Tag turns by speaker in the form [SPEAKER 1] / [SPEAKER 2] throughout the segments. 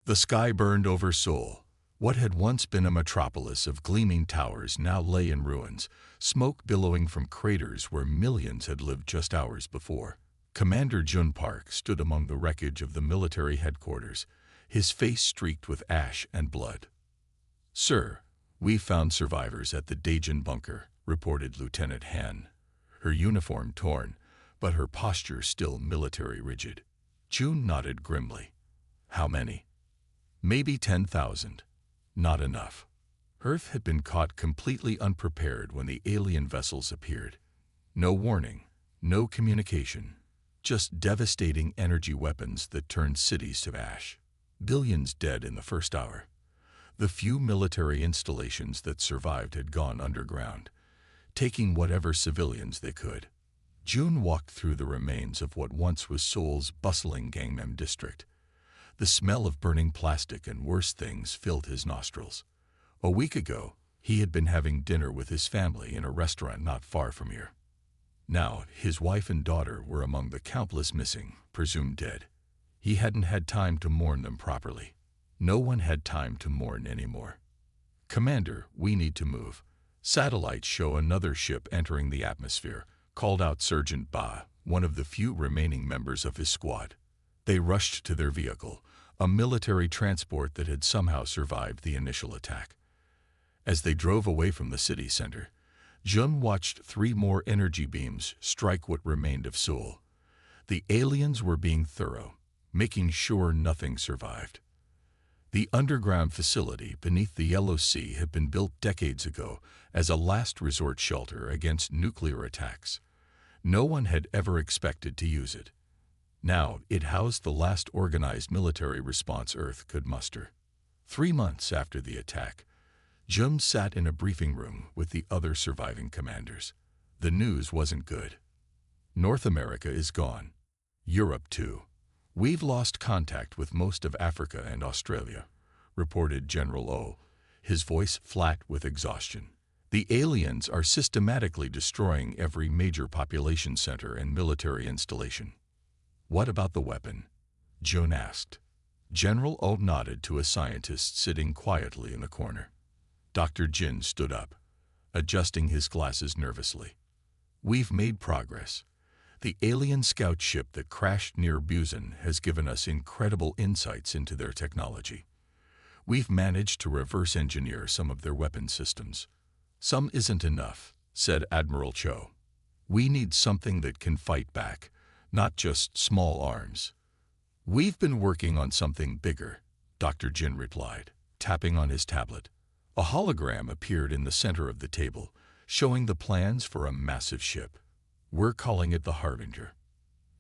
[SPEAKER 1] The sky burned over Seoul. What had once been a metropolis of gleaming towers now lay in ruins, smoke billowing from craters where millions had lived just hours before. Commander Jun Park stood among the wreckage of the military headquarters, his face streaked with ash and blood. "Sir, we found survivors at the Daejeon bunker," reported Lieutenant Han, her uniform torn, but her posture still military rigid. June nodded grimly. "How many?" "Maybe 10,000. Not enough." Earth had been caught completely unprepared when the alien vessels appeared. No warning, no communication, just devastating energy weapons that turned cities to ash. Billions dead in the first hour. The few military installations that survived had gone underground, taking whatever civilians they could. June walked through the remains of what once was Seoul's bustling Gangnam district. The smell of burning plastic and worse things filled his nostrils. A week ago, he had been having dinner with his family in a restaurant not far from here. Now, his wife and daughter were among the countless missing, presumed dead. He hadn't had time to mourn them properly. No one had time to mourn anymore. "Commander, we need to move. Satellites show another ship entering the atmosphere," called out Sergeant Ba, one of the few remaining members of his squad. They rushed to their vehicle, a military transport that had somehow survived the initial attack. As they drove away from the city center, Jun watched 3 more energy beams strike what remained of Seoul. The aliens were being thorough, making sure nothing survived. The underground facility beneath the Yellow Sea had been built decades ago as a last resort shelter against nuclear attacks. No one had ever expected to use it. Now, it housed the last organized military response Earth could muster. 3 months after the attack, Jun sat in a briefing room with the other surviving commanders. The news wasn't good. "North America is gone. Europe too. We've lost contact with most of Africa and Australia," reported General O, his voice flat with exhaustion. "The aliens are systematically destroying every major population center and military installation." "What about the weapon?" Jun asked. General O nodded to a scientist sitting quietly in the corner. Dr. Jin stood up, adjusting his glasses nervously. "We've made progress. The alien scout ship that crashed near Busan has given us incredible insights into their technology. We've managed to reverse engineer some of their weapon systems." "Some isn't enough," said Admiral Cho. "We need something that can fight back, not just small arms." "We've been working on something bigger," Dr. Jin replied, tapping on his tablet. A hologram appeared in the center of the table, showing the plans for a massive ship. "We're calling it the Harbinger."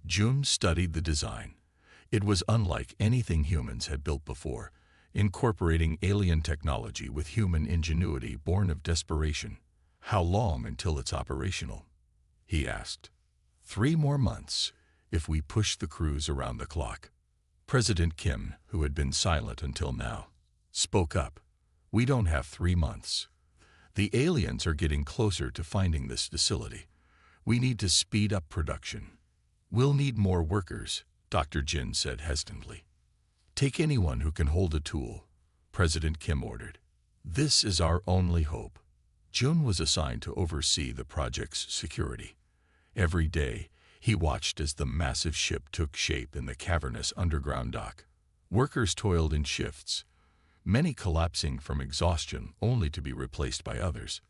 [SPEAKER 1] Jun studied the design. It was unlike anything humans had built before, incorporating alien technology with human ingenuity born of desperation. "How long until it's operational?" he asked. 3 more months, if we push the crews around the clock." President Kim, who had been silent until now, spoke up. "We don't have 3 months. The aliens are getting closer to finding this facility. We need to speed up production." "We'll need more workers," Dr. Jin said hesitantly. "Take anyone who can hold a tool," President Kim ordered. "This is our only hope." Jun was assigned to oversee the project's security. Every day, he watched as the massive ship took shape in the cavernous underground dock. Workers toiled in shifts, many collapsing from exhaustion only to be replaced by others.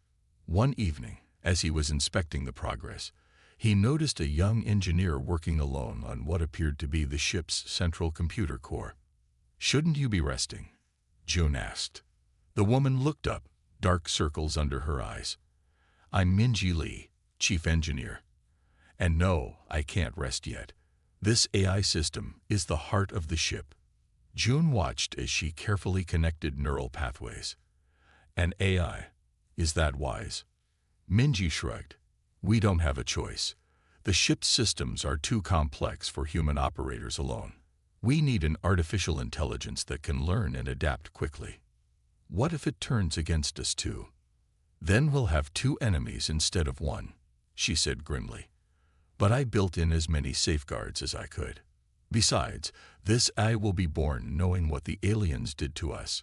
[SPEAKER 1] One evening, as he was inspecting the progress, he noticed a young engineer working alone on what appeared to be the ship's central computer core. "Shouldn't you be resting?" Jun asked. The woman looked up, dark circles under her eyes. "I'm Minji Lee, chief engineer. And no, I can't rest yet. This AI system is the heart of the ship." Jun watched as she carefully connected neural pathways. "An AI? Is that wise?" Minji shrugged. "We don't have a choice. The ship's systems are too complex for human operators alone. We need an artificial intelligence that can learn and adapt quickly." "What if it turns against us too?" "Then we'll have 2 enemies instead of 1, she said grimly. "But I built in as many safeguards as I could." Besides, this eye will be born knowing what the aliens did to us.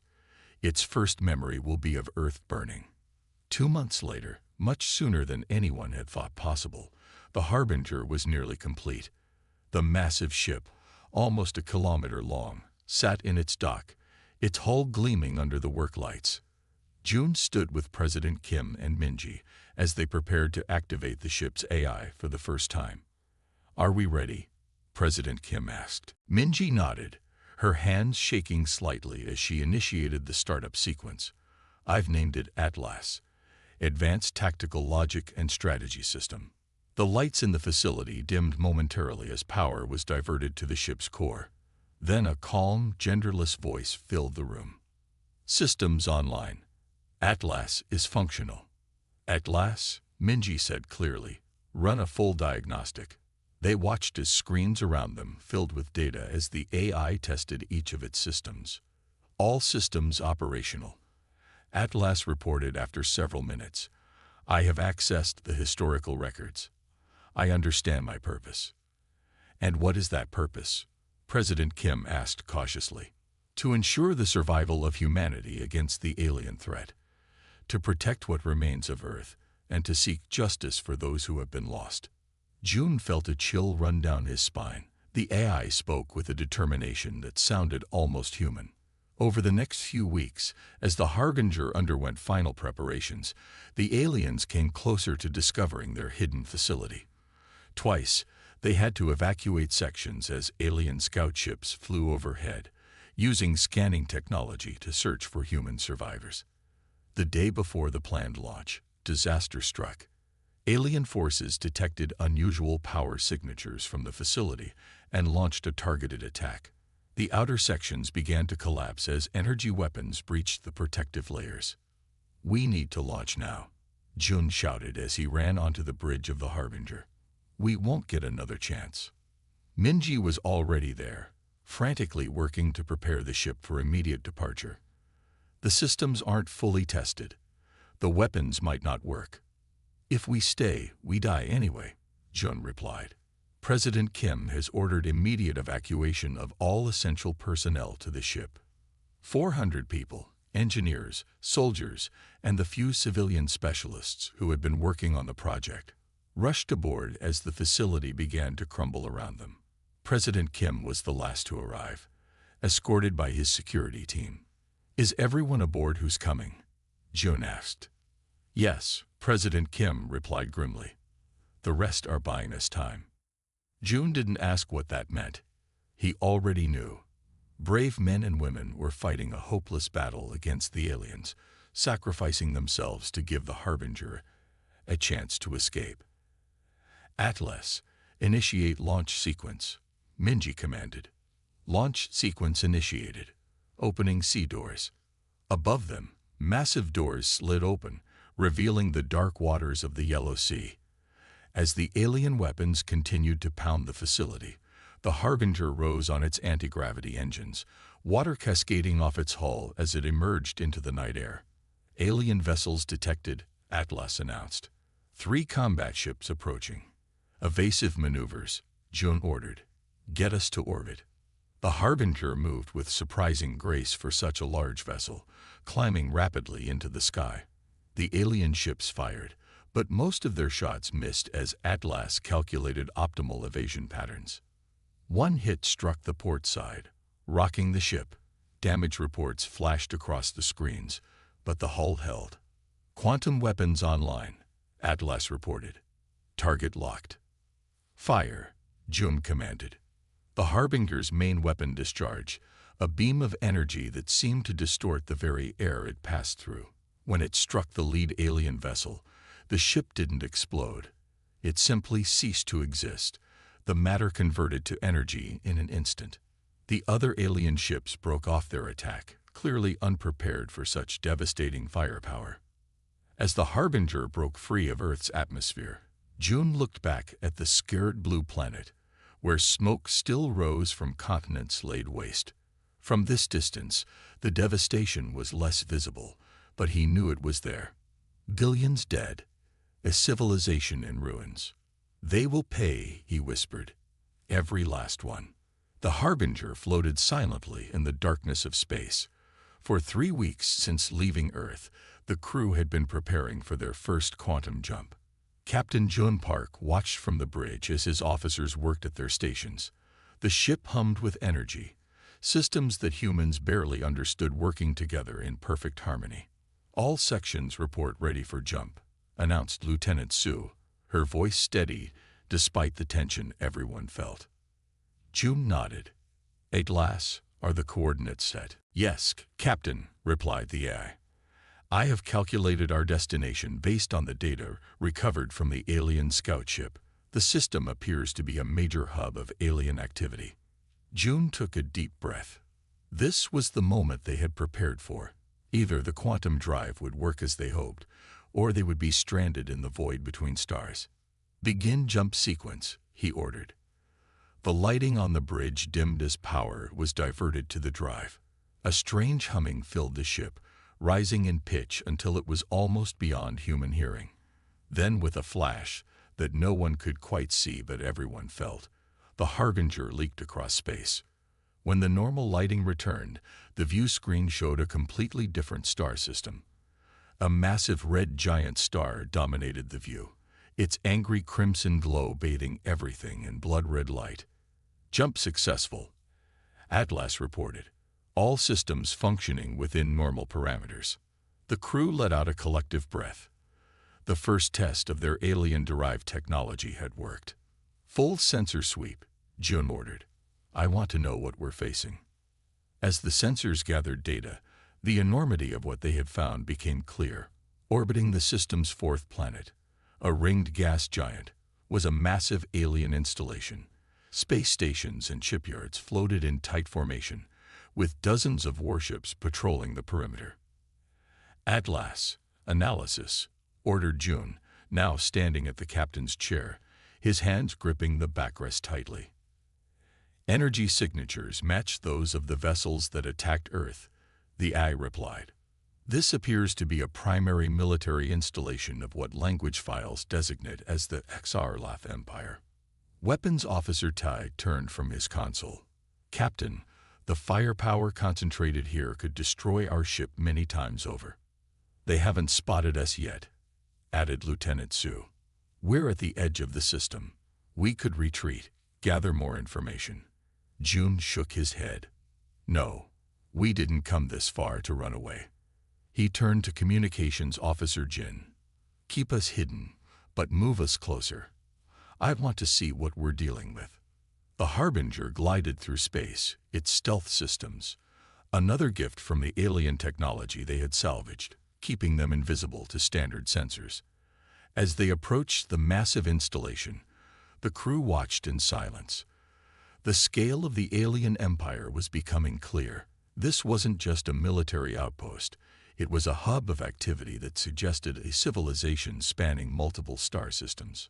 [SPEAKER 1] Its first memory will be of Earth burning. 2 months later, much sooner than anyone had thought possible, the Harbinger was nearly complete. The massive ship, almost a kilometer long, sat in its dock, its hull gleaming under the work lights. June stood with President Kim and Minji as they prepared to activate the ship's AI for the first time. "Are we ready?" President Kim asked. Minji nodded, her hands shaking slightly as she initiated the startup sequence. "I've named it Atlas, Advanced Tactical Logic and Strategy System." The lights in the facility dimmed momentarily as power was diverted to the ship's core. Then a calm, genderless voice filled the room. "Systems online. Atlas is functional." "Atlas," Minji said clearly, "run a full diagnostic." They watched as screens around them filled with data as the AI tested each of its systems. "All systems operational," Atlas reported after several minutes. "I have accessed the historical records. I understand my purpose." "And what is that purpose?" President Kim asked cautiously. "To ensure the survival of humanity against the alien threat, to protect what remains of Earth, and to seek justice for those who have been lost." June felt a chill run down his spine. The AI spoke with a determination that sounded almost human. Over the next few weeks, as the Harbinger underwent final preparations, the aliens came closer to discovering their hidden facility. Twice, they had to evacuate sections as alien scout ships flew overhead, using scanning technology to search for human survivors. The day before the planned launch, disaster struck. Alien forces detected unusual power signatures from the facility and launched a targeted attack. The outer sections began to collapse as energy weapons breached the protective layers. "We need to launch now," Jun shouted as he ran onto the bridge of the Harbinger. "We won't get another chance." Minji was already there, frantically working to prepare the ship for immediate departure. "The systems aren't fully tested. The weapons might not work." "If we stay, we die anyway," Jun replied. "President Kim has ordered immediate evacuation of all essential personnel to the ship." 400 people, engineers, soldiers, and the few civilian specialists who had been working on the project, rushed aboard as the facility began to crumble around them. President Kim was the last to arrive, escorted by his security team. "Is everyone aboard who's coming?" Jun asked. "Yes," President Kim replied grimly. "The rest are buying us time." Jun didn't ask what that meant. He already knew. Brave men and women were fighting a hopeless battle against the aliens, sacrificing themselves to give the Harbinger a chance to escape. "Atlas, initiate launch sequence," Minji commanded. Launch sequence initiated, opening sea doors. Above them, massive doors slid open, revealing the dark waters of the Yellow Sea. As the alien weapons continued to pound the facility, the Harbinger rose on its anti-gravity engines, water cascading off its hull as it emerged into the night air. "Alien vessels detected," Atlas announced. 3 combat ships approaching. "Evasive maneuvers," Jun ordered. "Get us to orbit." The Harbinger moved with surprising grace for such a large vessel, climbing rapidly into the sky. The alien ships fired, but most of their shots missed as Atlas calculated optimal evasion patterns. One hit struck the port side, rocking the ship. Damage reports flashed across the screens, but the hull held. "Quantum weapons online," Atlas reported. "Target locked." "Fire," Jun commanded. The Harbinger's main weapon discharged, a beam of energy that seemed to distort the very air it passed through. When it struck the lead alien vessel, the ship didn't explode. It simply ceased to exist. The matter converted to energy in an instant. The other alien ships broke off their attack, clearly unprepared for such devastating firepower. As the Harbinger broke free of Earth's atmosphere, Jun looked back at the scared blue planet, where smoke still rose from continents laid waste. From this distance, the devastation was less visible, but he knew it was there. Billions dead, a civilization in ruins. "They will pay," he whispered. "Every last one." The Harbinger floated silently in the darkness of space. For 3 weeks since leaving Earth, the crew had been preparing for their first quantum jump. Captain Jun Park watched from the bridge as his officers worked at their stations. The ship hummed with energy, systems that humans barely understood working together in perfect harmony. "All sections report ready for jump," announced Lieutenant Su, her voice steady despite the tension everyone felt. June nodded. "Atlas, are the coordinates set?" "Yes, Captain," replied the AI. "I have calculated our destination based on the data recovered from the alien scout ship. The system appears to be a major hub of alien activity." June took a deep breath. This was the moment they had prepared for. Either the quantum drive would work as they hoped, or they would be stranded in the void between stars. "Begin jump sequence," he ordered. The lighting on the bridge dimmed as power was diverted to the drive. A strange humming filled the ship, rising in pitch until it was almost beyond human hearing. Then, with a flash that no one could quite see but everyone felt, the Harbinger leaked across space. When the normal lighting returned, the view screen showed a completely different star system. A massive red giant star dominated the view, its angry crimson glow bathing everything in blood-red light. "Jump successful," Atlas reported, all systems functioning within normal parameters. The crew let out a collective breath. The first test of their alien-derived technology had worked. "Full sensor sweep," Jun ordered. "I want to know what we're facing." As the sensors gathered data, the enormity of what they had found became clear. Orbiting the system's fourth planet, a ringed gas giant, was a massive alien installation. Space stations and shipyards floated in tight formation, with dozens of warships patrolling the perimeter. "Atlas, analysis," ordered Jun, now standing at the captain's chair, his hands gripping the backrest tightly. "Energy signatures match those of the vessels that attacked Earth," the AI replied. "This appears to be a primary military installation of what language files designate as the Xarlath Empire." Weapons Officer Tai turned from his console. "Captain, the firepower concentrated here could destroy our ship many times over." "They haven't spotted us yet," added Lieutenant Su. "We're at the edge of the system. We could retreat, gather more information." Jun shook his head. "No, we didn't come this far to run away." He turned to Communications Officer Jin. "Keep us hidden, but move us closer. I want to see what we're dealing with." The Harbinger glided through space, its stealth systems, another gift from the alien technology they had salvaged, keeping them invisible to standard sensors. As they approached the massive installation, the crew watched in silence. The scale of the alien empire was becoming clear. This wasn't just a military outpost. It was a hub of activity that suggested a civilization spanning multiple star systems.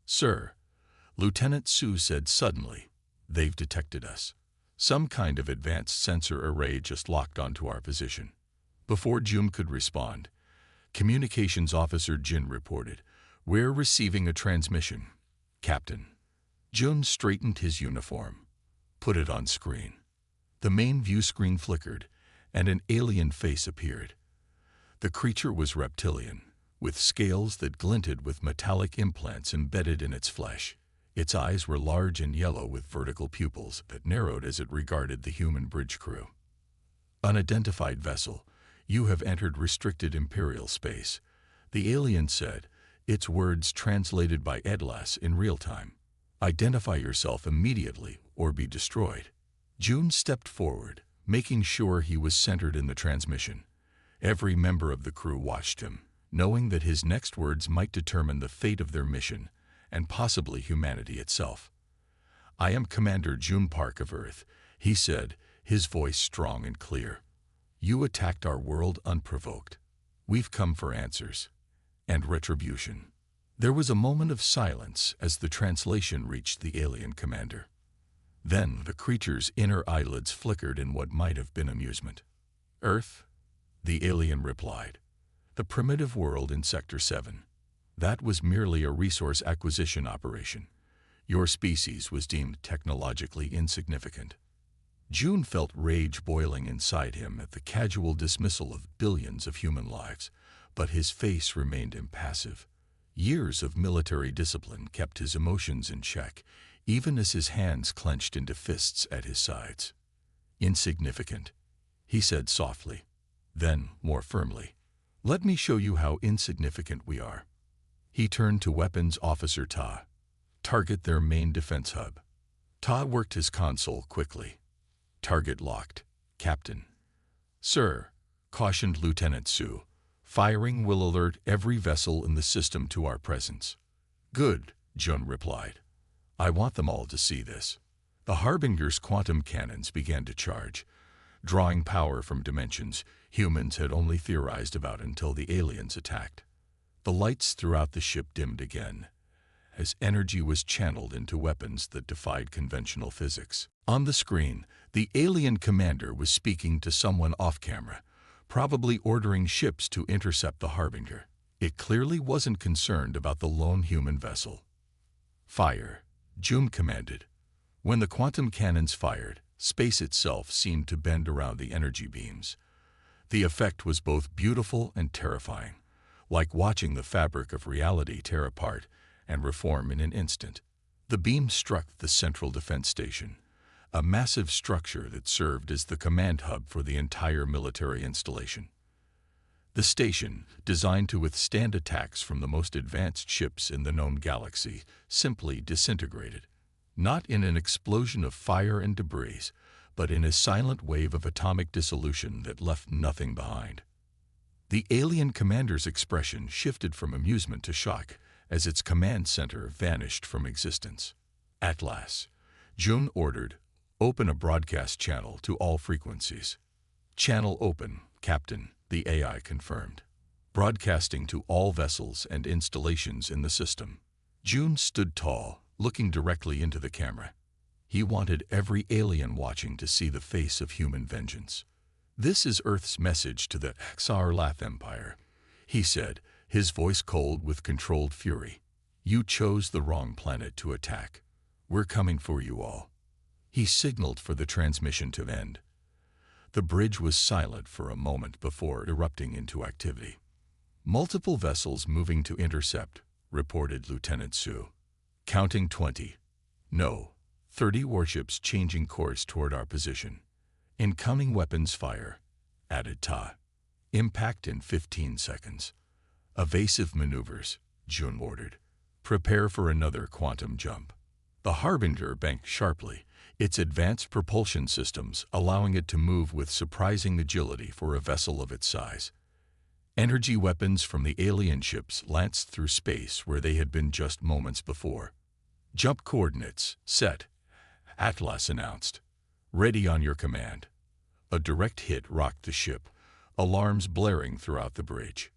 [SPEAKER 1] "Sir," Lieutenant Su said suddenly, "they've detected us. Some kind of advanced sensor array just locked onto our position." Before Jun could respond, Communications Officer Jin reported, "We're receiving a transmission, Captain." Jun straightened his uniform. "Put it on screen." The main view screen flickered, and an alien face appeared. The creature was reptilian, with scales that glinted with metallic implants embedded in its flesh. Its eyes were large and yellow with vertical pupils that narrowed as it regarded the human bridge crew. "Unidentified vessel, you have entered restricted Imperial space," the alien said, its words translated by Atlas in real time. "Identify yourself immediately or be destroyed." Jun stepped forward, making sure he was centered in the transmission. Every member of the crew watched him, knowing that his next words might determine the fate of their mission and possibly humanity itself. "I am Commander Jun Park of Earth," he said, his voice strong and clear. "You attacked our world unprovoked. We've come for answers and retribution." There was a moment of silence as the translation reached the alien commander. Then the creature's inner eyelids flickered in what might have been amusement. "Earth?" the alien replied. "The primitive world in Sector 7. That was merely a resource acquisition operation. Your species was deemed technologically insignificant. June felt rage boiling inside him at the casual dismissal of billions of human lives, but his face remained impassive. Years of military discipline kept his emotions in check, even as his hands clenched into fists at his sides. "Insignificant," he said softly. Then, more firmly, "Let me show you how insignificant we are." He turned to Weapons Officer Ta. "Target their main defense hub." Ta worked his console quickly. "Target locked, Captain." "Sir," cautioned Lieutenant Su, "firing will alert every vessel in the system to our presence." "Good," Jun replied. "I want them all to see this." The Harbinger's quantum cannons began to charge, drawing power from dimensions humans had only theorized about until the aliens attacked. The lights throughout the ship dimmed again, as energy was channeled into weapons that defied conventional physics. On the screen, the alien commander was speaking to someone off-camera, probably ordering ships to intercept the Harbinger. It clearly wasn't concerned about the lone human vessel. "Fire," June commanded. When the quantum cannons fired, space itself seemed to bend around the energy beams. The effect was both beautiful and terrifying, like watching the fabric of reality tear apart and reform in an instant. The beam struck the Central Defense Station, a massive structure that served as the command hub for the entire military installation. The station, designed to withstand attacks from the most advanced ships in the known galaxy, simply disintegrated, not in an explosion of fire and debris, but in a silent wave of atomic dissolution that left nothing behind. The alien commander's expression shifted from amusement to shock as its command center vanished from existence. "Atlas," June ordered, "open a broadcast channel to all frequencies." "Channel open, Captain," the AI confirmed. "Broadcasting to all vessels and installations in the system." June stood tall, looking directly into the camera. He wanted every alien watching to see the face of human vengeance. "This is Earth's message to the Xarlath Empire," he said, his voice cold with controlled fury. "You chose the wrong planet to attack. We're coming for you all." He signaled for the transmission to end. The bridge was silent for a moment before erupting into activity. "Multiple vessels moving to intercept," reported Lieutenant Su. "Counting 20. No, 30 warships changing course toward our position. Incoming weapons fire," added Ta. "Impact in 15 seconds. Evasive maneuvers," Jun ordered. "Prepare for another quantum jump." The Harbinger banked sharply, its advanced propulsion systems allowing it to move with surprising agility for a vessel of its size. Energy weapons from the alien ships lanced through space where they had been just moments before. "Jump coordinates set," Atlas announced. "Ready on your command." A direct hit rocked the ship, alarms blaring throughout the bridge.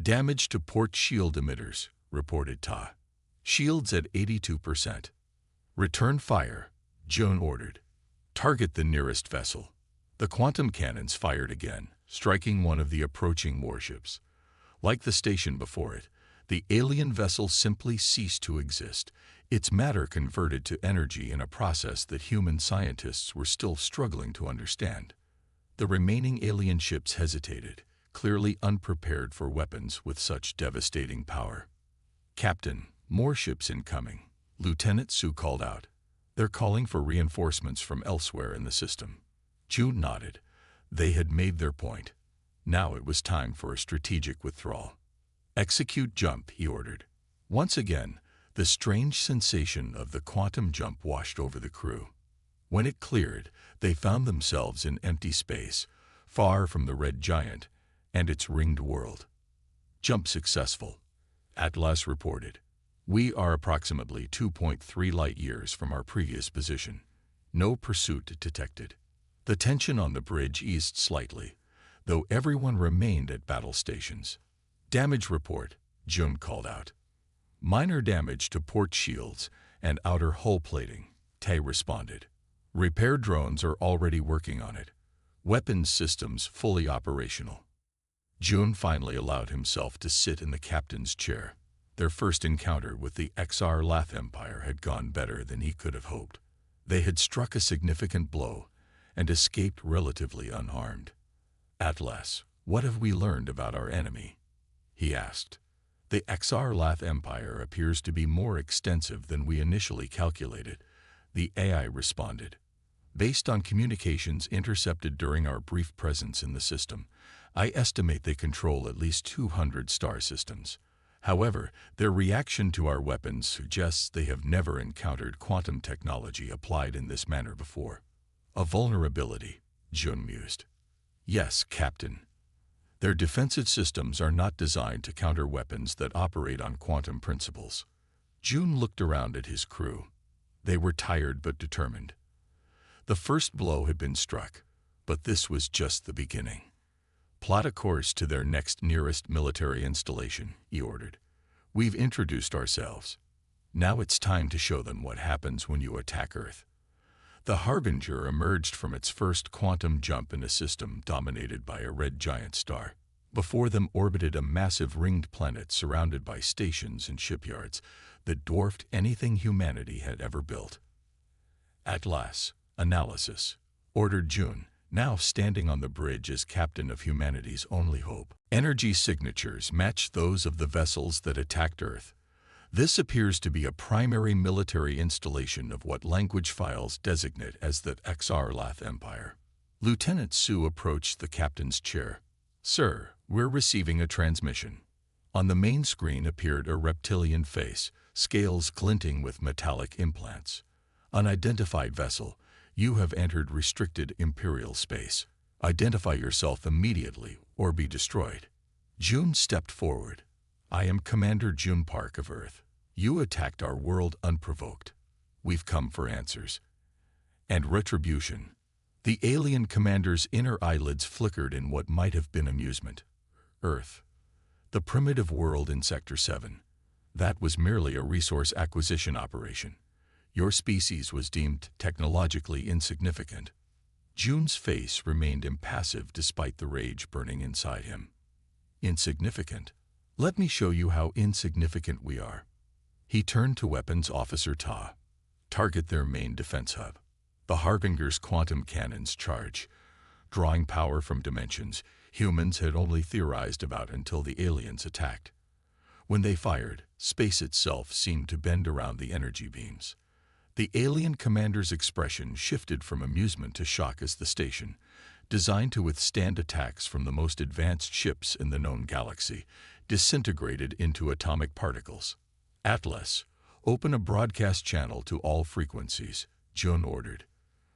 [SPEAKER 1] "Damage to port shield emitters," reported Ta. "Shields at 82%. "Return fire," June ordered. "Target the nearest vessel." The quantum cannons fired again, striking one of the approaching warships. Like the station before it, the alien vessel simply ceased to exist, its matter converted to energy in a process that human scientists were still struggling to understand. The remaining alien ships hesitated, clearly unprepared for weapons with such devastating power. "Captain, more ships incoming," Lieutenant Su called out. "They're calling for reinforcements from elsewhere in the system." June nodded. They had made their point. Now it was time for a strategic withdrawal. "Execute jump," he ordered. Once again, the strange sensation of the quantum jump washed over the crew. When it cleared, they found themselves in empty space, far from the red giant and its ringed world. "Jump successful," Atlas reported. "We are approximately 2.3 light-years from our previous position. No pursuit detected." The tension on the bridge eased slightly, though everyone remained at battle stations. "Damage report," Jun called out. "Minor damage to port shields and outer hull plating," Tay responded. "Repair drones are already working on it. Weapons systems fully operational." Jun finally allowed himself to sit in the captain's chair. Their first encounter with the XR-Lath Empire had gone better than he could have hoped. They had struck a significant blow and escaped relatively unharmed. "Atlas, what have we learned about our enemy?" he asked. "The XR-Lath Empire appears to be more extensive than we initially calculated," the AI responded. "Based on communications intercepted during our brief presence in the system, I estimate they control at least 200 star systems. However, their reaction to our weapons suggests they have never encountered quantum technology applied in this manner before." "A vulnerability," Jun mused. "Yes, Captain. Their defensive systems are not designed to counter weapons that operate on quantum principles." Jun looked around at his crew. They were tired but determined. The first blow had been struck, but this was just the beginning. "Plot a course to their next nearest military installation," he ordered. "We've introduced ourselves. Now it's time to show them what happens when you attack Earth." The Harbinger emerged from its first quantum jump in a system dominated by a red giant star. Before them orbited a massive ringed planet surrounded by stations and shipyards that dwarfed anything humanity had ever built. "Atlas, analysis," ordered Jun, now standing on the bridge as captain of humanity's only hope. "Energy signatures match those of the vessels that attacked Earth. This appears to be a primary military installation of what language files designate as the XR-Lath Empire." Lieutenant Su approached the captain's chair. "Sir, we're receiving a transmission." On the main screen appeared a reptilian face, scales glinting with metallic implants. "Unidentified vessel, you have entered restricted Imperial space. Identify yourself immediately or be destroyed." Jun stepped forward. "I am Commander Jun Park of Earth. You attacked our world unprovoked. We've come for answers and retribution." The alien commander's inner eyelids flickered in what might have been amusement. "Earth, the primitive world in Sector 7. That was merely a resource acquisition operation. Your species was deemed technologically insignificant." Jun's face remained impassive despite the rage burning inside him. "Insignificant? Let me show you how insignificant we are." He turned to Weapons Officer Ta. "Target their main defense hub." The Harbinger's quantum cannons charge, drawing power from dimensions humans had only theorized about until the aliens attacked. When they fired, space itself seemed to bend around the energy beams. The alien commander's expression shifted from amusement to shock as the station, designed to withstand attacks from the most advanced ships in the known galaxy, disintegrated into atomic particles. "Atlas, open a broadcast channel to all frequencies," Jun ordered.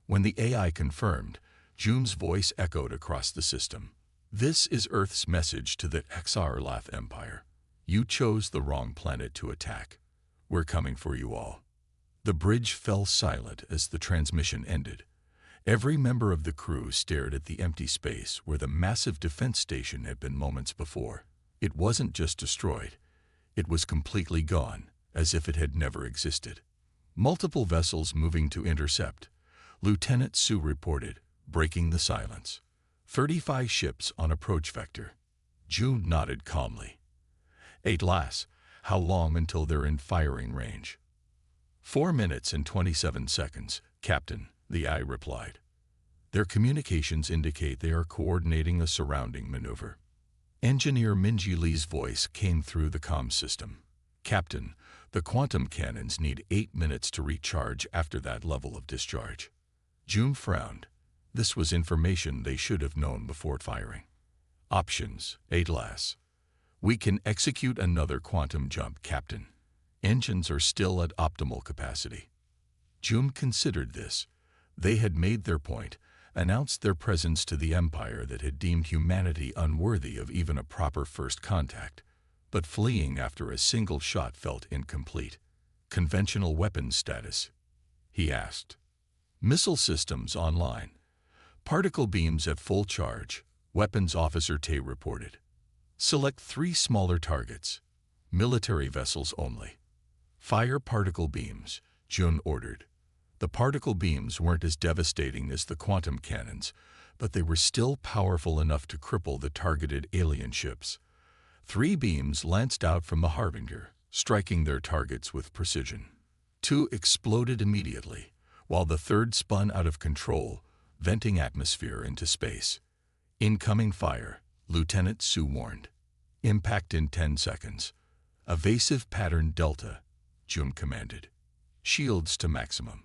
[SPEAKER 1] When the AI confirmed, Jun's voice echoed across the system. "This is Earth's message to the XR-Lath Empire. You chose the wrong planet to attack. We're coming for you all." The bridge fell silent as the transmission ended. Every member of the crew stared at the empty space where the massive defense station had been moments before. It wasn't just destroyed. It was completely gone, as if it had never existed. "Multiple vessels moving to intercept," Lieutenant Su reported, breaking the silence. 35 ships on approach vector." Jun nodded calmly. "Atlas, how long until they're in firing range?" 4 minutes and 27 seconds, Captain," the AI replied. "Their communications indicate they are coordinating a surrounding maneuver." Engineer Minji Lee's voice came through the comm system. "Captain, the quantum cannons need 8 minutes to recharge after that level of discharge." Jun frowned. This was information they should have known before firing. "Options, Atlas. We can execute another quantum jump, Captain. Engines are still at optimal capacity." Jun considered this. They had made their point, announced their presence to the Empire that had deemed humanity unworthy of even a proper first contact. But fleeing after a single shot felt incomplete. "Conventional weapons status?" he asked. "Missile systems online. Particle beams at full charge," Weapons Officer Tay reported. "Select 3 smaller targets. Military vessels only." "Fire particle beams," Jun ordered. The particle beams weren't as devastating as the quantum cannons, but they were still powerful enough to cripple the targeted alien ships. 3 beams lanced out from the Harbinger, striking their targets with precision. 2 exploded immediately, while the third spun out of control, venting atmosphere into space. Incoming fire, Lieutenant Su warned. Impact in 10 seconds. Evasive pattern Delta, Jun commanded. Shields to maximum.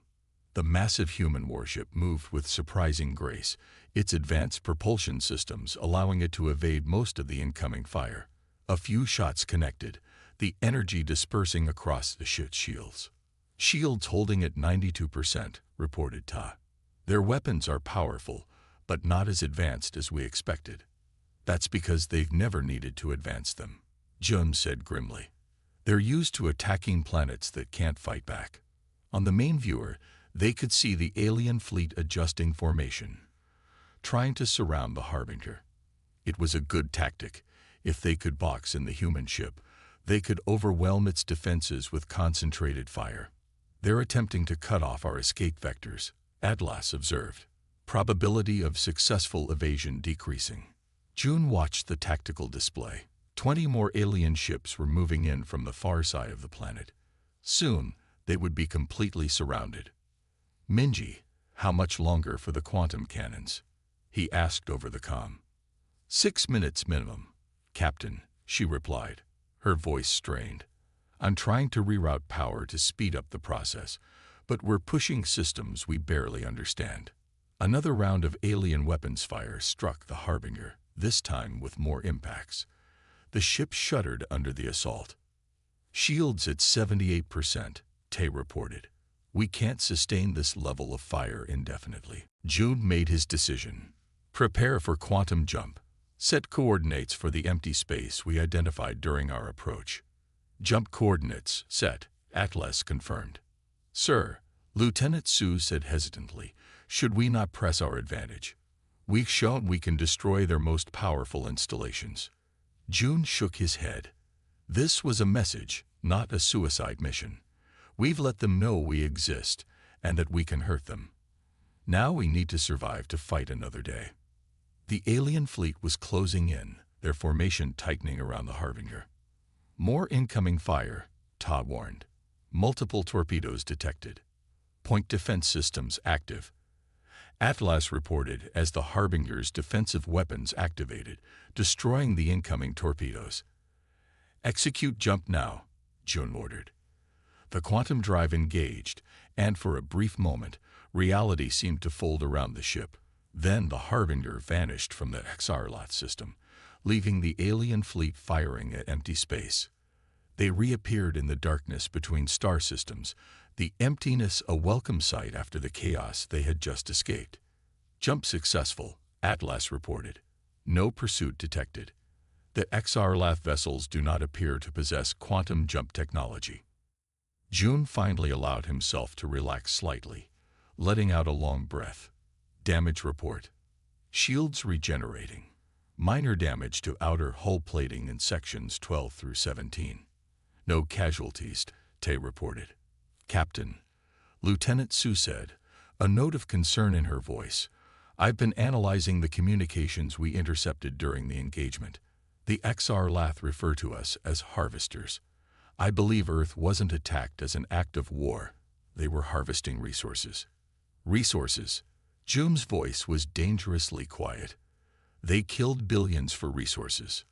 [SPEAKER 1] The massive human warship moved with surprising grace, its advanced propulsion systems allowing it to evade most of the incoming fire. A few shots connected, the energy dispersing across the ship's shields. Shields holding at 92%, reported Ta. Their weapons are powerful, but not as advanced as we expected. That's because they've never needed to advance them, Jun said grimly. They're used to attacking planets that can't fight back. On the main viewer, they could see the alien fleet adjusting formation, trying to surround the Harbinger. It was a good tactic. If they could box in the human ship, they could overwhelm its defenses with concentrated fire. They're attempting to cut off our escape vectors, Atlas observed. Probability of successful evasion decreasing. Jun watched the tactical display. 20 more alien ships were moving in from the far side of the planet. Soon, they would be completely surrounded. Minji, how much longer for the quantum cannons? He asked over the comm. 6 minutes minimum, Captain, she replied, her voice strained. I'm trying to reroute power to speed up the process, but we're pushing systems we barely understand. Another round of alien weapons fire struck the Harbinger, this time with more impacts. The ship shuddered under the assault. Shields at 78%, Tay reported. We can't sustain this level of fire indefinitely. Jun made his decision. Prepare for quantum jump. Set coordinates for the empty space we identified during our approach. Jump coordinates set, Atlas confirmed. Sir, Lieutenant Su said hesitantly, should we not press our advantage? We've shown we can destroy their most powerful installations. Jun shook his head. This was a message, not a suicide mission. We've let them know we exist and that we can hurt them. Now we need to survive to fight another day. The alien fleet was closing in, their formation tightening around the Harbinger. More incoming fire, Ta warned. Multiple torpedoes detected. Point defense systems active. Atlas reported as the Harbinger's defensive weapons activated, destroying the incoming torpedoes. Execute jump now, Jun ordered. The quantum drive engaged, and for a brief moment, reality seemed to fold around the ship. Then the Harbinger vanished from the XR-Lot system, leaving the alien fleet firing at empty space. They reappeared in the darkness between star systems, the emptiness a welcome sight after the chaos they had just escaped. Jump successful, Atlas reported. No pursuit detected. The XR-Lot vessels do not appear to possess quantum jump technology. Jun finally allowed himself to relax slightly, letting out a long breath. Damage report. Shields regenerating. Minor damage to outer hull plating in sections 12 through 17. No casualties, Tay reported. Captain, Lieutenant Su said, a note of concern in her voice. I've been analyzing the communications we intercepted during the engagement. The XR-Lath refer to us as harvesters. I believe Earth wasn't attacked as an act of war. They were harvesting resources. Resources. Jun's voice was dangerously quiet. They killed billions for resources.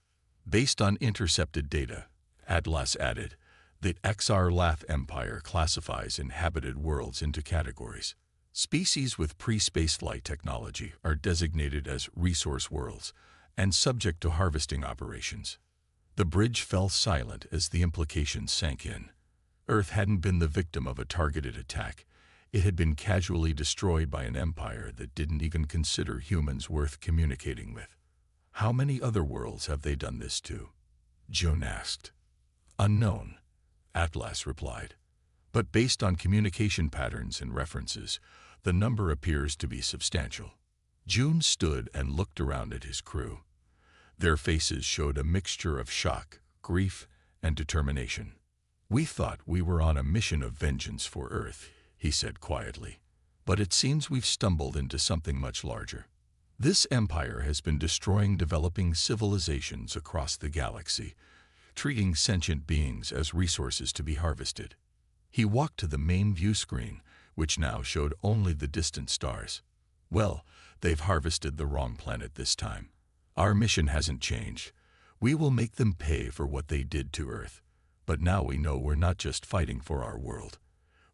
[SPEAKER 1] Based on intercepted data, Atlas added, the XR-Lath Empire classifies inhabited worlds into categories. Species with pre-spaceflight technology are designated as resource worlds and subject to harvesting operations. The bridge fell silent as the implications sank in. Earth hadn't been the victim of a targeted attack. It had been casually destroyed by an empire that didn't even consider humans worth communicating with. How many other worlds have they done this to? Jun asked. Unknown, Atlas replied. But based on communication patterns and references, the number appears to be substantial. Jun stood and looked around at his crew. Their faces showed a mixture of shock, grief, and determination. We thought we were on a mission of vengeance for Earth, he said quietly. But it seems we've stumbled into something much larger. This empire has been destroying developing civilizations across the galaxy, treating sentient beings as resources to be harvested. He walked to the main view screen, which now showed only the distant stars. Well, they've harvested the wrong planet this time. Our mission hasn't changed. We will make them pay for what they did to Earth. But now we know we're not just fighting for our world.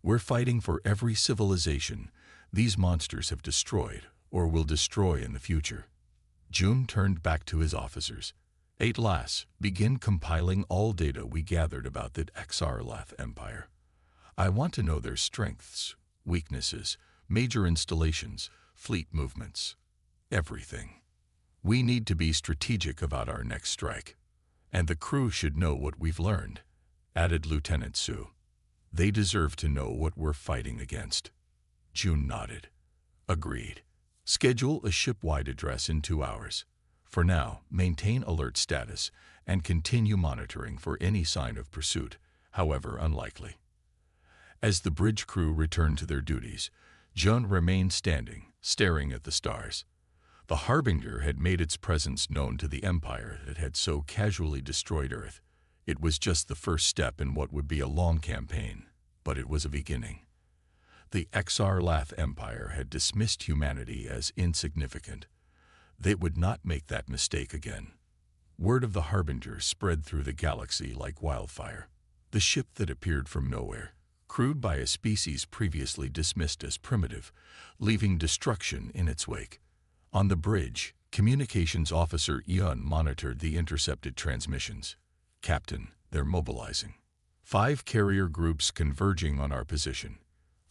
[SPEAKER 1] We're fighting for every civilization these monsters have destroyed or will destroy in the future. June turned back to his officers. At last, begin compiling all data we gathered about the Xarlath Empire. I want to know their strengths, weaknesses, major installations, fleet movements, everything. We need to be strategic about our next strike. And the crew should know what we've learned, added Lieutenant Su. They deserve to know what we're fighting against. June nodded. Agreed. Schedule a ship-wide address in 2 hours. For now, maintain alert status and continue monitoring for any sign of pursuit, however unlikely. As the bridge crew returned to their duties, June remained standing, staring at the stars. The Harbinger had made its presence known to the Empire that had so casually destroyed Earth. It was just the first step in what would be a long campaign, but it was a beginning. The Xarlath Empire had dismissed humanity as insignificant. They would not make that mistake again. Word of the Harbinger spread through the galaxy like wildfire. The ship that appeared from nowhere, crewed by a species previously dismissed as primitive, leaving destruction in its wake. On the bridge, Communications Officer Yun monitored the intercepted transmissions. Captain, they're mobilizing. 5 carrier groups converging on our position.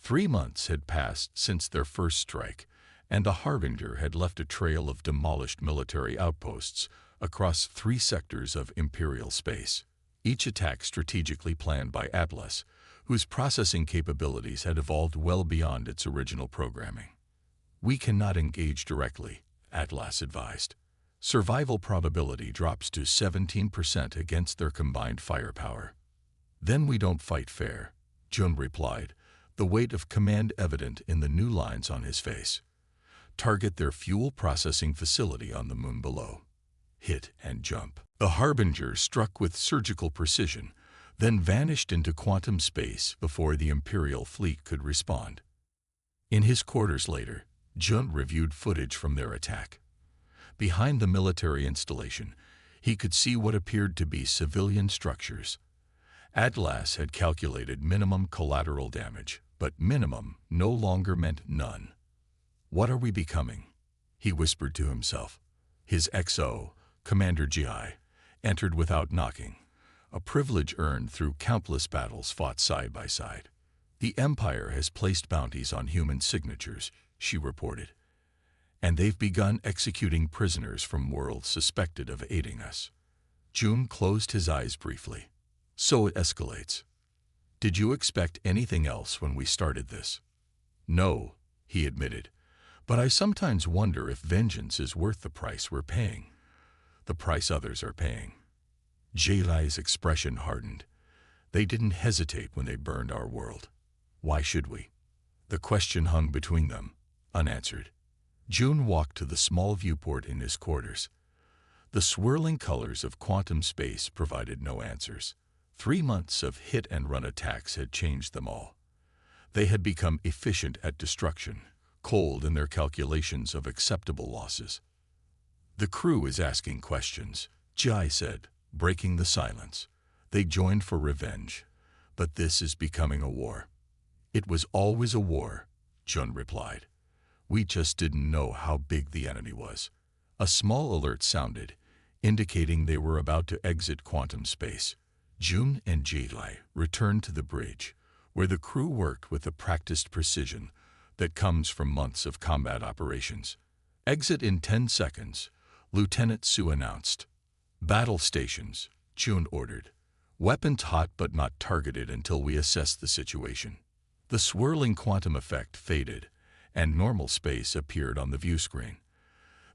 [SPEAKER 1] 3 months had passed since their first strike, and the Harbinger had left a trail of demolished military outposts across 3 sectors of Imperial space, each attack strategically planned by Atlas, whose processing capabilities had evolved well beyond its original programming. We cannot engage directly, Atlas advised. Survival probability drops to 17% against their combined firepower. Then we don't fight fair, Jun replied, the weight of command evident in the new lines on his face. Target their fuel processing facility on the moon below. Hit and jump. The Harbinger struck with surgical precision, then vanished into quantum space before the Imperial fleet could respond. In his quarters later, Jun reviewed footage from their attack. Behind the military installation, he could see what appeared to be civilian structures. Atlas had calculated minimum collateral damage, but minimum no longer meant none. What are we becoming? He whispered to himself. His XO, Commander Gi, entered without knocking, a privilege earned through countless battles fought side by side. The Empire has placed bounties on human signatures, she reported, and they've begun executing prisoners from worlds suspected of aiding us. June closed his eyes briefly. So it escalates. Did you expect anything else when we started this? No, he admitted, but I sometimes wonder if vengeance is worth the price we're paying. The price others are paying. Jai's expression hardened. They didn't hesitate when they burned our world. Why should we? The question hung between them, unanswered. June walked to the small viewport in his quarters. The swirling colors of quantum space provided no answers. 3 months of hit-and-run attacks had changed them all. They had become efficient at destruction, cold in their calculations of acceptable losses. The crew is asking questions, Gi said, breaking the silence. They joined for revenge, but this is becoming a war. It was always a war, Jun replied. We just didn't know how big the enemy was. A small alert sounded, indicating they were about to exit quantum space. Jun and Gi returned to the bridge, where the crew worked with the practiced precision that comes from months of combat operations. Exit in 10 seconds, Lieutenant Su announced. Battle stations, Jun ordered. Weapons hot but not targeted until we assess the situation. The swirling quantum effect faded, and normal space appeared on the view screen.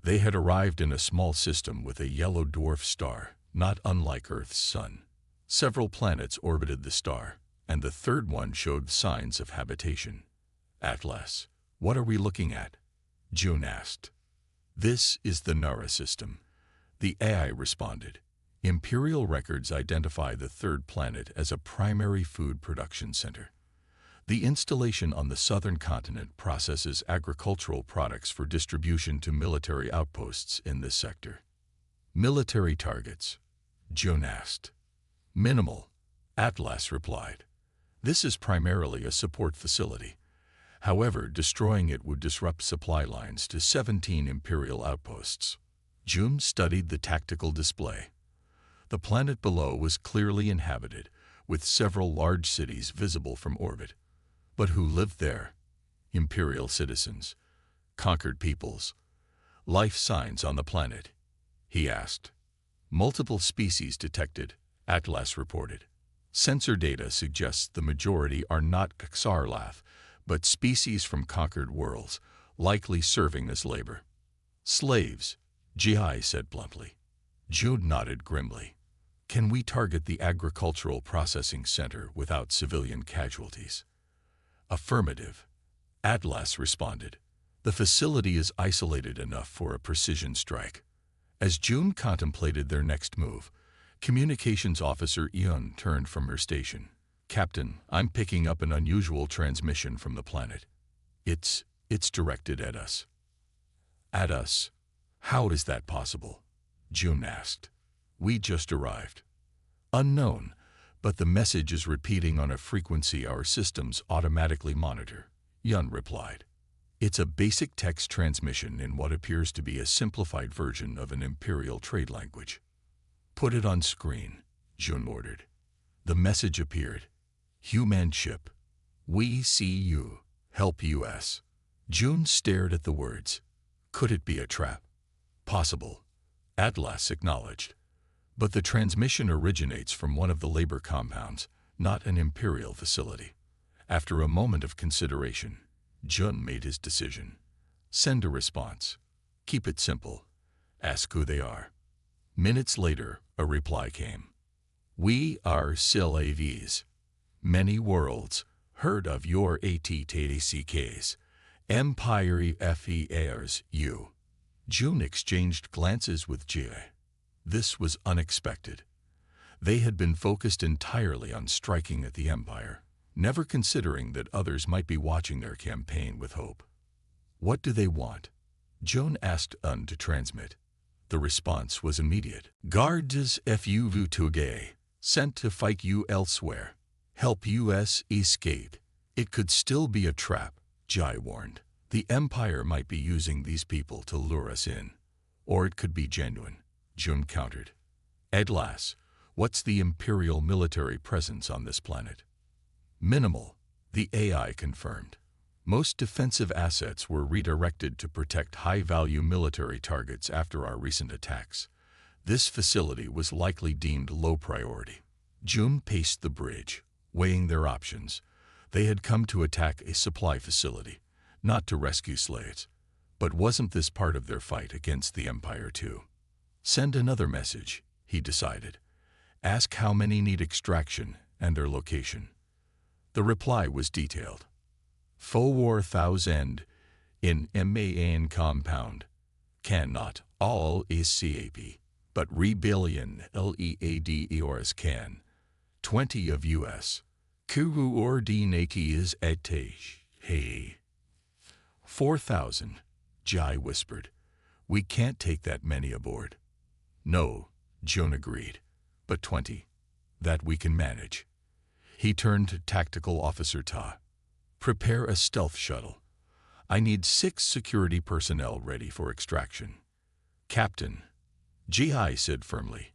[SPEAKER 1] They had arrived in a small system with a yellow dwarf star, not unlike Earth's sun. Several planets orbited the star, and the third one showed signs of habitation. Atlas, what are we looking at? Jun asked. This is the Nara system. The AI responded. Imperial records identify the third planet as a primary food production center. The installation on the southern continent processes agricultural products for distribution to military outposts in this sector. Military targets? June asked. Minimal, Atlas replied. This is primarily a support facility. However, destroying it would disrupt supply lines to 17 Imperial outposts. June studied the tactical display. The planet below was clearly inhabited, with several large cities visible from orbit. But who lived there? Imperial citizens, conquered peoples, life signs on the planet, he asked. Multiple species detected, Atlas reported. Sensor data suggests the majority are not Xarlath, but species from conquered worlds, likely serving as labor. Slaves, GI said bluntly. Jude nodded grimly. Can we target the agricultural processing center without civilian casualties? Affirmative, Atlas responded. The facility is isolated enough for a precision strike. As June contemplated their next move, Communications Officer Yun turned from her station. Captain, I'm picking up an unusual transmission from the planet. It's directed at us. At us? How is that possible? June asked. We just arrived. Unknown, but the message is repeating on a frequency our systems automatically monitor, Yun replied. It's a basic text transmission in what appears to be a simplified version of an Imperial trade language. Put it on screen, June ordered. The message appeared. Human ship. We see you. Help US. June stared at the words. Could it be a trap? Possible, Atlas acknowledged. But the transmission originates from one of the labor compounds, not an Imperial facility. After a moment of consideration, Jun made his decision. Send a response. Keep it simple. Ask who they are. Minutes later, a reply came. We are Sci-Fi. Many worlds. Heard of your ATTCKs. Empire FEARs you. June exchanged glances with Jie. This was unexpected. They had been focused entirely on striking at the Empire, never considering that others might be watching their campaign with hope. What do they want? June asked Un to transmit. The response was immediate. Guards FUV sent to fight you elsewhere. Help US escape. It could still be a trap, Jai warned. The Empire might be using these people to lure us in. Or it could be genuine, June countered. Atlas, what's the Imperial military presence on this planet? Minimal, the AI confirmed. Most defensive assets were redirected to protect high-value military targets after our recent attacks. This facility was likely deemed low priority. June paced the bridge, weighing their options. They had come to attack a supply facility, not to rescue slaves. But wasn't this part of their fight against the Empire too? Send another message, he decided. Ask how many need extraction and their location. The reply was detailed. 4,000 in MAN compound. Cannot all is CAP, but rebellion LEADEORS can. 20 of US. Kuru ordinati is etage. Hey. 4,000, Jai whispered. We can't take that many aboard. No, June agreed, but 20. That we can manage. He turned to Tactical Officer Ta. Prepare a stealth shuttle. I need 6 security personnel ready for extraction. Captain, GI said firmly,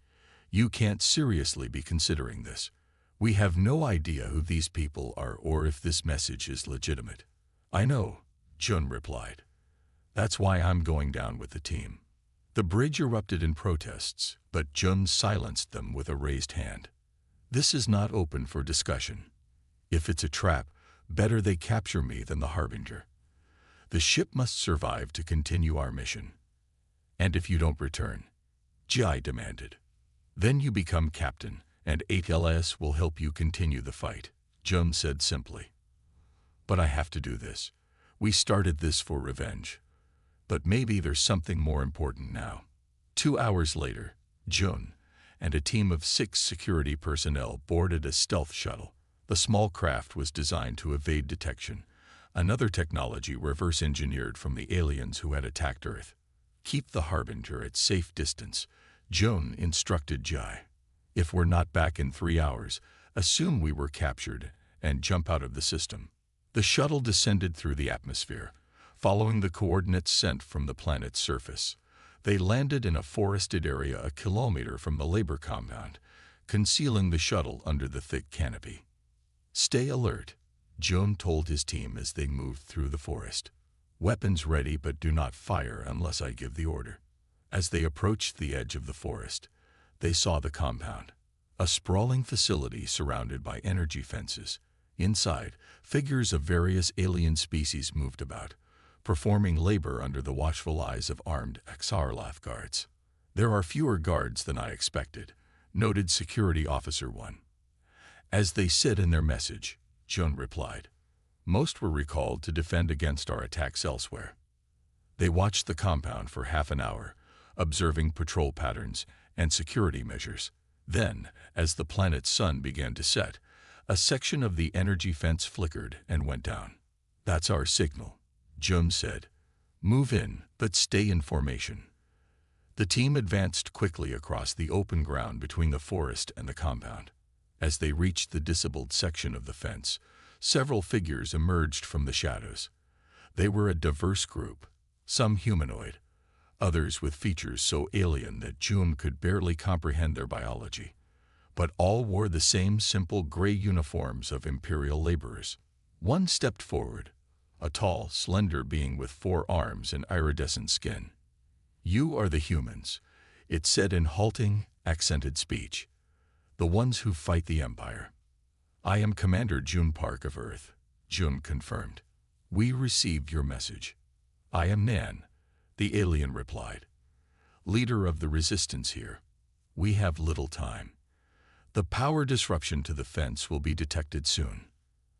[SPEAKER 1] you can't seriously be considering this. We have no idea who these people are or if this message is legitimate. I know, Jun replied. That's why I'm going down with the team. The bridge erupted in protests, but Jun silenced them with a raised hand. This is not open for discussion. If it's a trap, better they capture me than the Harbinger. The ship must survive to continue our mission. And if you don't return, Jai demanded. Then you become captain, and 8LS will help you continue the fight, Jun said simply. But I have to do this. We started this for revenge. But maybe there's something more important now. 2 hours later, Jun, and a team of 6 security personnel boarded a stealth shuttle. The small craft was designed to evade detection, another technology reverse-engineered from the aliens who had attacked Earth. "Keep the Harbinger at safe distance," Joan instructed Jai. "If we're not back in 3 hours, assume we were captured and jump out of the system." The shuttle descended through the atmosphere, following the coordinates sent from the planet's surface. They landed in a forested area a kilometer from the labor compound, concealing the shuttle under the thick canopy. "Stay alert," Joan told his team as they moved through the forest. "Weapons ready, but do not fire unless I give the order." As they approached the edge of the forest, they saw the compound, a sprawling facility surrounded by energy fences. Inside, figures of various alien species moved about, performing labor under the watchful eyes of armed Xarlath guards. "There are fewer guards than I expected," noted Security Officer 1. "As they said in their message," Joan replied. "Most were recalled to defend against our attacks elsewhere." They watched the compound for half an hour, observing patrol patterns and security measures. Then, as the planet's sun began to set, a section of the energy fence flickered and went down. "That's our signal," Joan said. "Move in, but stay in formation." The team advanced quickly across the open ground between the forest and the compound. As they reached the disabled section of the fence, several figures emerged from the shadows. They were a diverse group, some humanoid, others with features so alien that Joan could barely comprehend their biology. But all wore the same simple gray uniforms of Imperial laborers. One stepped forward, a tall, slender being with 4 arms and iridescent skin. "You are the humans," it said in halting, accented speech. "The ones who fight the Empire." "I am Commander June Park of Earth," June confirmed. "We received your message." "I am Nan," the alien replied. "Leader of the resistance here. We have little time. The power disruption to the fence will be detected soon."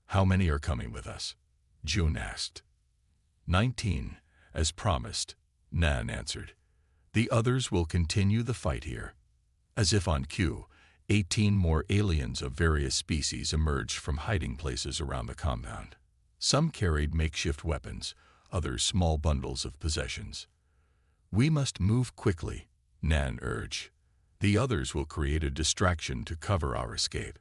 [SPEAKER 1] "How many are coming with us?" June asked. 19, as promised," Nan answered. "The others will continue the fight here." As if on cue, 18 more aliens of various species emerged from hiding places around the compound. Some carried makeshift weapons, others small bundles of possessions. "We must move quickly," Nan urged. "The others will create a distraction to cover our escape."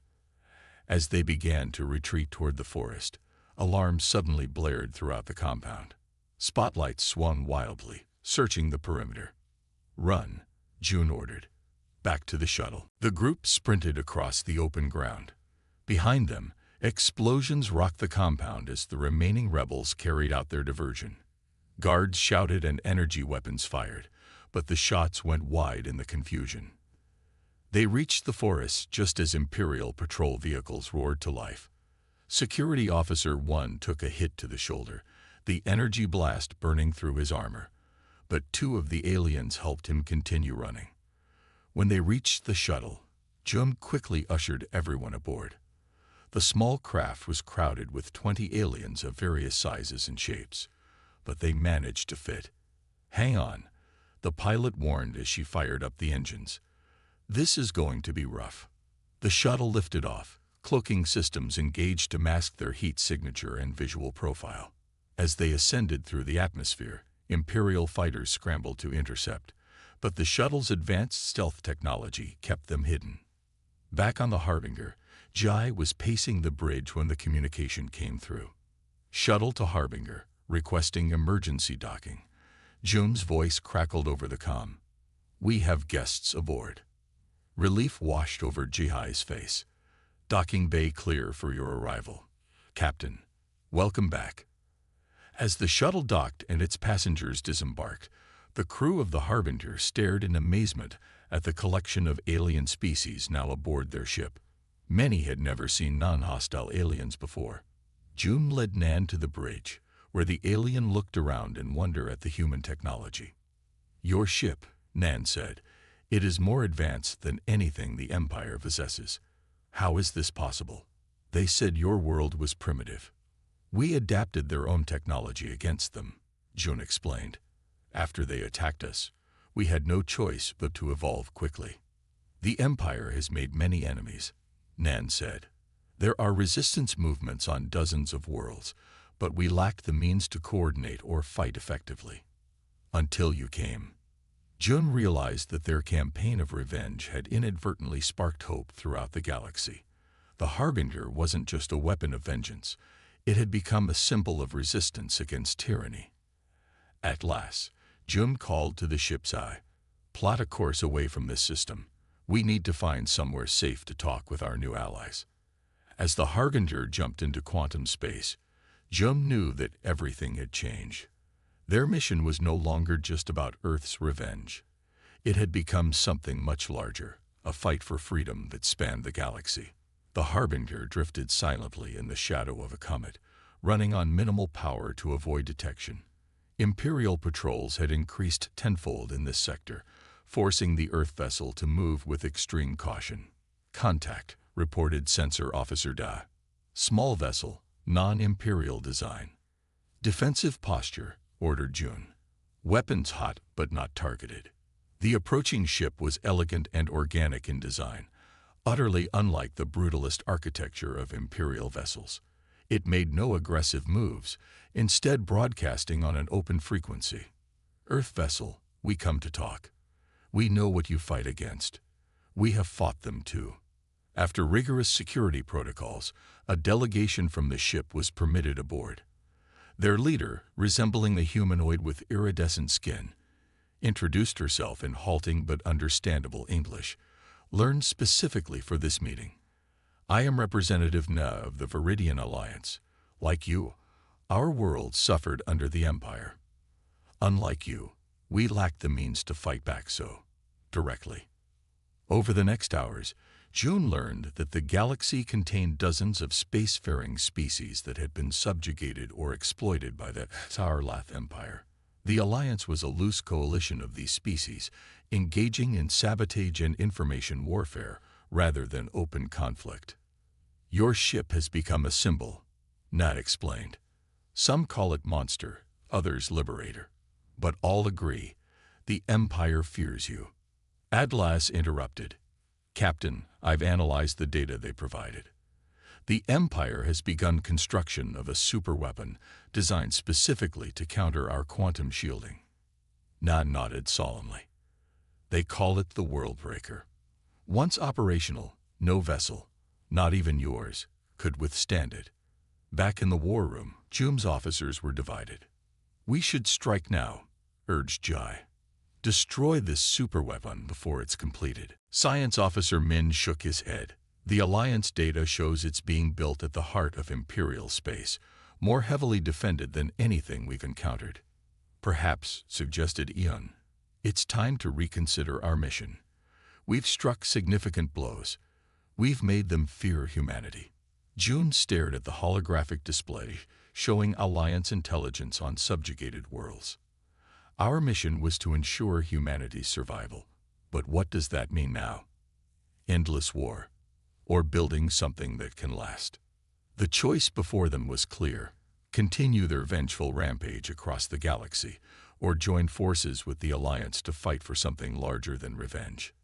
[SPEAKER 1] As they began to retreat toward the forest, alarms suddenly blared throughout the compound. Spotlights swung wildly, searching the perimeter. "Run," June ordered. "Back to the shuttle." The group sprinted across the open ground. Behind them, explosions rocked the compound as the remaining rebels carried out their diversion. Guards shouted and energy weapons fired, but the shots went wide in the confusion. They reached the forest just as Imperial patrol vehicles roared to life. Security Officer 1 took a hit to the shoulder, the energy blast burning through his armor, but 2 of the aliens helped him continue running. When they reached the shuttle, Jum quickly ushered everyone aboard. The small craft was crowded with 20 aliens of various sizes and shapes, but they managed to fit. "Hang on," the pilot warned as she fired up the engines. "This is going to be rough." The shuttle lifted off, cloaking systems engaged to mask their heat signature and visual profile. As they ascended through the atmosphere, Imperial fighters scrambled to intercept, but the shuttle's advanced stealth technology kept them hidden. Back on the Harbinger, Jai was pacing the bridge when the communication came through. "Shuttle to Harbinger, requesting emergency docking." June's voice crackled over the comm. "We have guests aboard." Relief washed over Jai's face. "Docking bay clear for your arrival. Captain, welcome back." As the shuttle docked and its passengers disembarked, the crew of the Harbinger stared in amazement at the collection of alien species now aboard their ship. Many had never seen non-hostile aliens before. June led Nan to the bridge, where the alien looked around in wonder at the human technology. "Your ship," Nan said. "It is more advanced than anything the Empire possesses. How is this possible?" "They said your world was primitive. We adapted their own technology against them," June explained. "After they attacked us, we had no choice but to evolve quickly." The Empire has made many enemies, Nan said. There are resistance movements on dozens of worlds, but we lack the means to coordinate or fight effectively. Until you came. Jun realized that their campaign of revenge had inadvertently sparked hope throughout the galaxy. The Harbinger wasn't just a weapon of vengeance. It had become a symbol of resistance against tyranny. At last, Jun called to the ship's eye. Plot a course away from this system. We need to find somewhere safe to talk with our new allies. As the Harbinger jumped into quantum space, Jun knew that everything had changed. Their mission was no longer just about Earth's revenge. It had become something much larger, a fight for freedom that spanned the galaxy. The Harbinger drifted silently in the shadow of a comet, running on minimal power to avoid detection. Imperial patrols had increased tenfold in this sector, forcing the Earth vessel to move with extreme caution. Contact, reported Sensor Officer Da. Small vessel, non-Imperial design. Defensive posture, ordered Jun. Weapons hot but not targeted. The approaching ship was elegant and organic in design, utterly unlike the brutalist architecture of Imperial vessels. It made no aggressive moves, instead broadcasting on an open frequency. Earth vessel, we come to talk. We know what you fight against. We have fought them too. After rigorous security protocols, a delegation from the ship was permitted aboard. Their leader, resembling a humanoid with iridescent skin, introduced herself in halting but understandable English, learned specifically for this meeting. I am Representative Na of the Viridian Alliance. Like you, our world suffered under the Empire. Unlike you, we lacked the means to fight back so directly. Over the next hours, Jun learned that the galaxy contained dozens of spacefaring species that had been subjugated or exploited by the Sarlath Empire. The Alliance was a loose coalition of these species, engaging in sabotage and information warfare rather than open conflict. Your ship has become a symbol, Nat explained. Some call it monster, others liberator. But all agree, the Empire fears you. Adlas interrupted. Captain, I've analyzed the data they provided. The Empire has begun construction of a superweapon designed specifically to counter our quantum shielding. Na nodded solemnly. They call it the Worldbreaker. Once operational, no vessel, not even yours, could withstand it. Back in the war room, Jum's officers were divided. We should strike now, urged Jai. Destroy this superweapon before it's completed. Science Officer Min shook his head. The Alliance data shows it's being built at the heart of Imperial space, more heavily defended than anything we've encountered. Perhaps, suggested Eon, it's time to reconsider our mission. We've struck significant blows. We've made them fear humanity. Jun stared at the holographic display, showing Alliance intelligence on subjugated worlds. Our mission was to ensure humanity's survival. But what does that mean now? Endless war, or building something that can last? The choice before them was clear. Continue their vengeful rampage across the galaxy, or join forces with the Alliance to fight for something larger than revenge.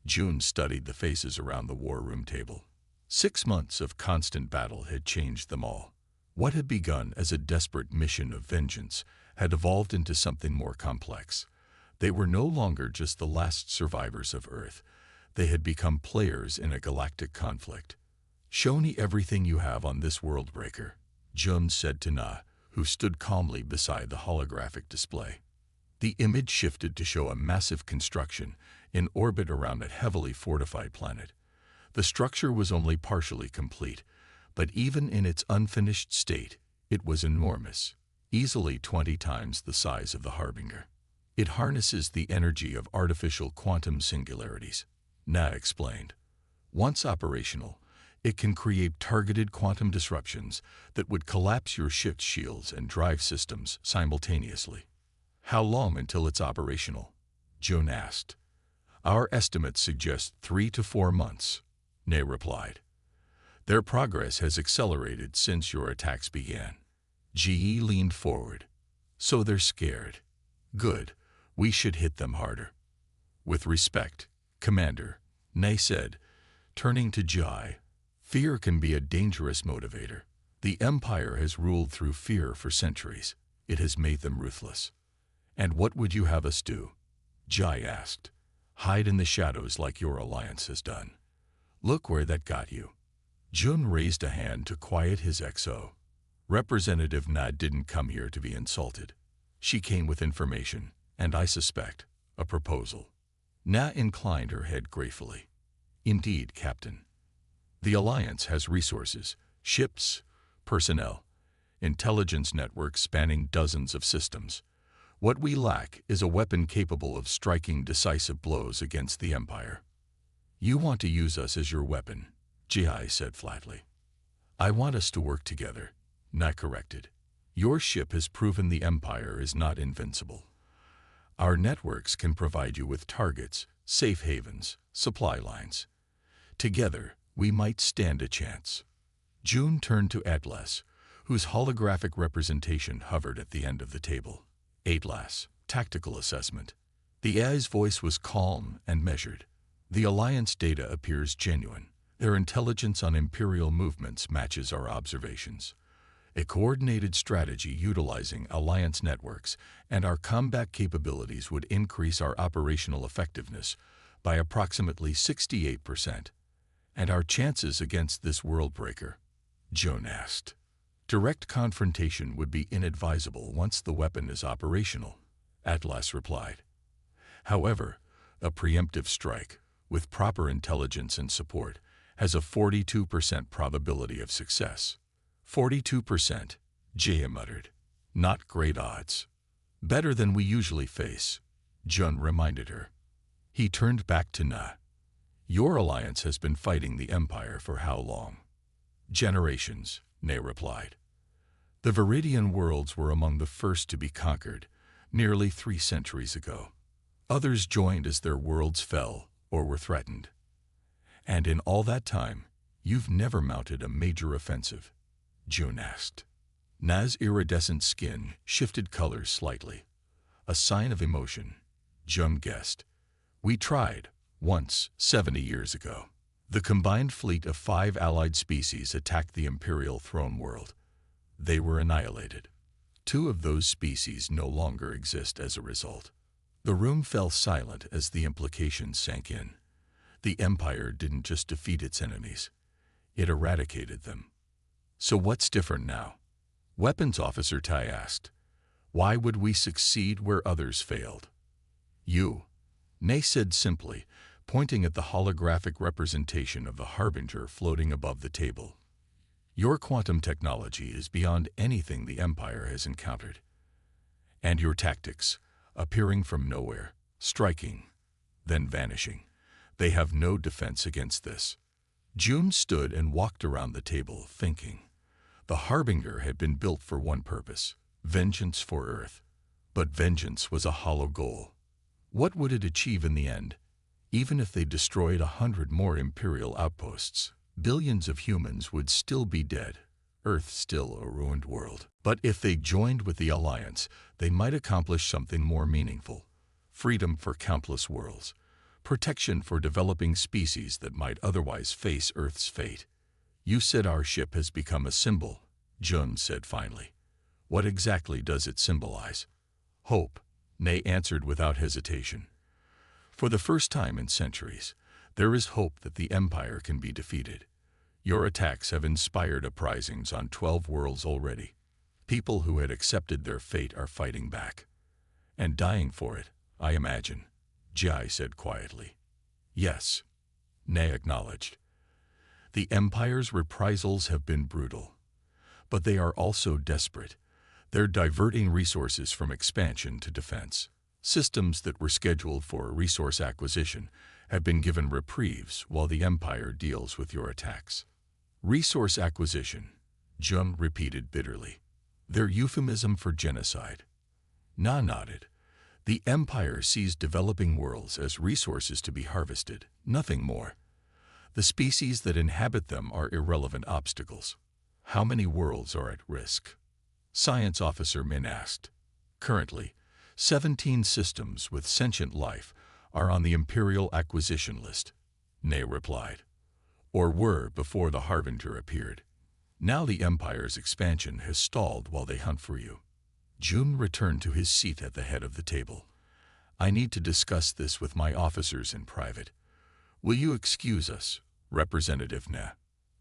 [SPEAKER 1] Jun studied the faces around the war room table. 6 months of constant battle had changed them all. What had begun as a desperate mission of vengeance had evolved into something more complex. They were no longer just the last survivors of Earth. They had become players in a galactic conflict. Show me everything you have on this Worldbreaker, Jun said to Na, who stood calmly beside the holographic display. The image shifted to show a massive construction in orbit around a heavily fortified planet. The structure was only partially complete, but even in its unfinished state, it was enormous, easily 20 times the size of the Harbinger. It harnesses the energy of artificial quantum singularities, Na explained. Once operational, it can create targeted quantum disruptions that would collapse your ship's shields and drive systems simultaneously. How long until it's operational? Jun asked. Our estimates suggest 3 to 4 months, Na replied. Their progress has accelerated since your attacks began. GE leaned forward. So they're scared. Good. We should hit them harder. With respect, Commander, Nay said, turning to Jai. Fear can be a dangerous motivator. The Empire has ruled through fear for centuries. It has made them ruthless. And what would you have us do? Jai asked. Hide in the shadows like your alliance has done. Look where that got you. Jun raised a hand to quiet his XO. Representative Na didn't come here to be insulted. She came with information, and I suspect, a proposal. Na inclined her head gratefully. Indeed, Captain. The Alliance has resources, ships, personnel, intelligence networks spanning dozens of systems. What we lack is a weapon capable of striking decisive blows against the Empire. You want to use us as your weapon, Jihai said flatly. I want us to work together, Na corrected. Your ship has proven the Empire is not invincible. Our networks can provide you with targets, safe havens, supply lines. Together, we might stand a chance. June turned to Atlas, whose holographic representation hovered at the end of the table. Atlas, tactical assessment. The AI's voice was calm and measured. The Alliance data appears genuine. Their intelligence on Imperial movements matches our observations. A coordinated strategy utilizing Alliance networks and our combat capabilities would increase our operational effectiveness by approximately 68%. And our chances against this world breaker? Joan asked. Direct confrontation would be inadvisable once the weapon is operational, Atlas replied. However, a preemptive strike, with proper intelligence and support, has a 42% probability of success. 42%, Jaya muttered. Not great odds. Better than we usually face, Jun reminded her. He turned back to Na. Your alliance has been fighting the Empire for how long? Generations, Na replied. The Viridian worlds were among the first to be conquered, nearly 3 centuries ago. Others joined as their worlds fell or were threatened. And in all that time, you've never mounted a major offensive, June asked. Na's iridescent skin shifted colors slightly. A sign of emotion, Jun guessed. We tried, once, 70 years ago. The combined fleet of 5 allied species attacked the Imperial throne world. They were annihilated. 2 of those species no longer exist as a result. The room fell silent as the implications sank in. The Empire didn't just defeat its enemies. It eradicated them. So what's different now? Weapons Officer Tai asked. Why would we succeed where others failed? You, Nay said simply, pointing at the holographic representation of the Harbinger floating above the table. Your quantum technology is beyond anything the Empire has encountered. And your tactics, appearing from nowhere, striking, then vanishing. They have no defense against this. June stood and walked around the table, thinking. The Harbinger had been built for one purpose, vengeance for Earth. But vengeance was a hollow goal. What would it achieve in the end? Even if they destroyed 100 more Imperial outposts, billions of humans would still be dead, Earth still a ruined world. But if they joined with the Alliance, they might accomplish something more meaningful. Freedom for countless worlds. Protection for developing species that might otherwise face Earth's fate. You said our ship has become a symbol, Jun said finally. What exactly does it symbolize? Hope, Nay answered without hesitation. For the first time in centuries, there is hope that the Empire can be defeated. Your attacks have inspired uprisings on 12 worlds already. People who had accepted their fate are fighting back. And dying for it, I imagine, Jai said quietly. Yes, Nay acknowledged. The Empire's reprisals have been brutal. But they are also desperate. They're diverting resources from expansion to defense. Systems that were scheduled for resource acquisition have been given reprieves while the Empire deals with your attacks. Resource acquisition, Jun repeated bitterly. Their euphemism for genocide. Na nodded. The Empire sees developing worlds as resources to be harvested, nothing more. The species that inhabit them are irrelevant obstacles. How many worlds are at risk? Science Officer Min asked. Currently, 17 systems with sentient life are on the Imperial acquisition list. Nay replied, or were before the Harbinger appeared. Now the Empire's expansion has stalled while they hunt for you. Jun returned to his seat at the head of the table. I need to discuss this with my officers in private. Will you excuse us, Representative Ne?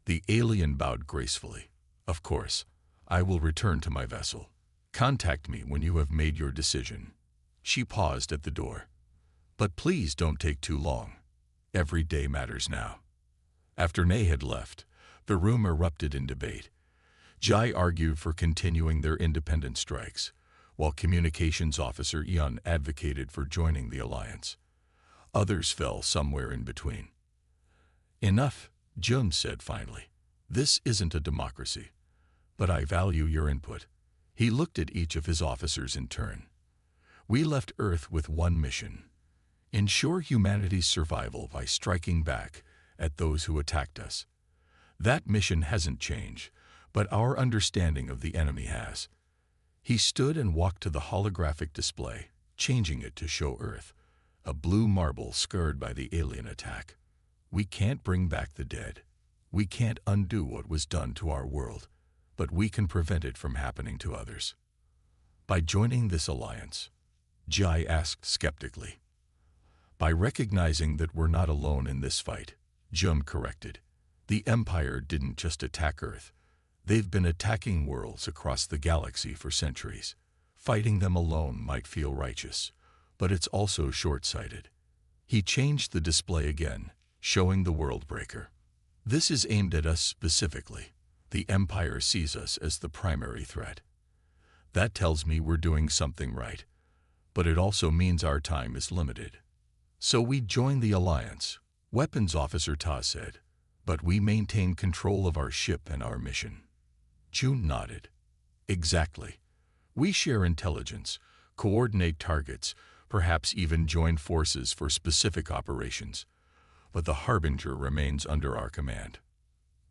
[SPEAKER 1] The alien bowed gracefully. Of course, I will return to my vessel. Contact me when you have made your decision. She paused at the door. But please don't take too long. Every day matters now. After Ne had left, the room erupted in debate. Jai argued for continuing their independent strikes, while Communications Officer Yun advocated for joining the alliance. Others fell somewhere in between. Enough, Jun said finally. This isn't a democracy, but I value your input. He looked at each of his officers in turn. We left Earth with one mission: ensure humanity's survival by striking back at those who attacked us. That mission hasn't changed, but our understanding of the enemy has. He stood and walked to the holographic display, changing it to show Earth, a blue marble scarred by the alien attack. We can't bring back the dead. We can't undo what was done to our world, but we can prevent it from happening to others. By joining this alliance, Jai asked skeptically. By recognizing that we're not alone in this fight, Jun corrected. The Empire didn't just attack Earth. They've been attacking worlds across the galaxy for centuries. Fighting them alone might feel righteous, but it's also short-sighted. He changed the display again, showing the World Breaker. This is aimed at us specifically. The Empire sees us as the primary threat. That tells me we're doing something right, but it also means our time is limited. So we join the alliance, Weapons Officer Ta said, but we maintain control of our ship and our mission. Jun nodded. Exactly. We share intelligence, coordinate targets, perhaps even join forces for specific operations, but the Harbinger remains under our command.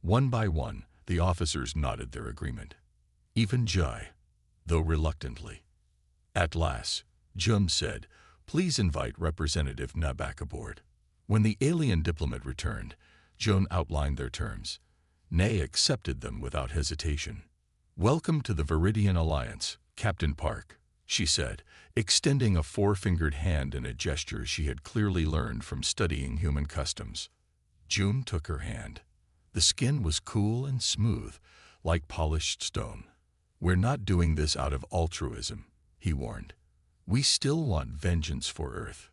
[SPEAKER 1] One by one, the officers nodded their agreement. Even Jai, though reluctantly. At last, Jun said, please invite Representative Na back aboard. When the alien diplomat returned, Jun outlined their terms. Ne accepted them without hesitation. Welcome to the Viridian Alliance, Captain Park, she said, extending a four-fingered hand in a gesture she had clearly learned from studying human customs. Jun took her hand. The skin was cool and smooth, like polished stone. We're not doing this out of altruism, he warned. We still want vengeance for Earth.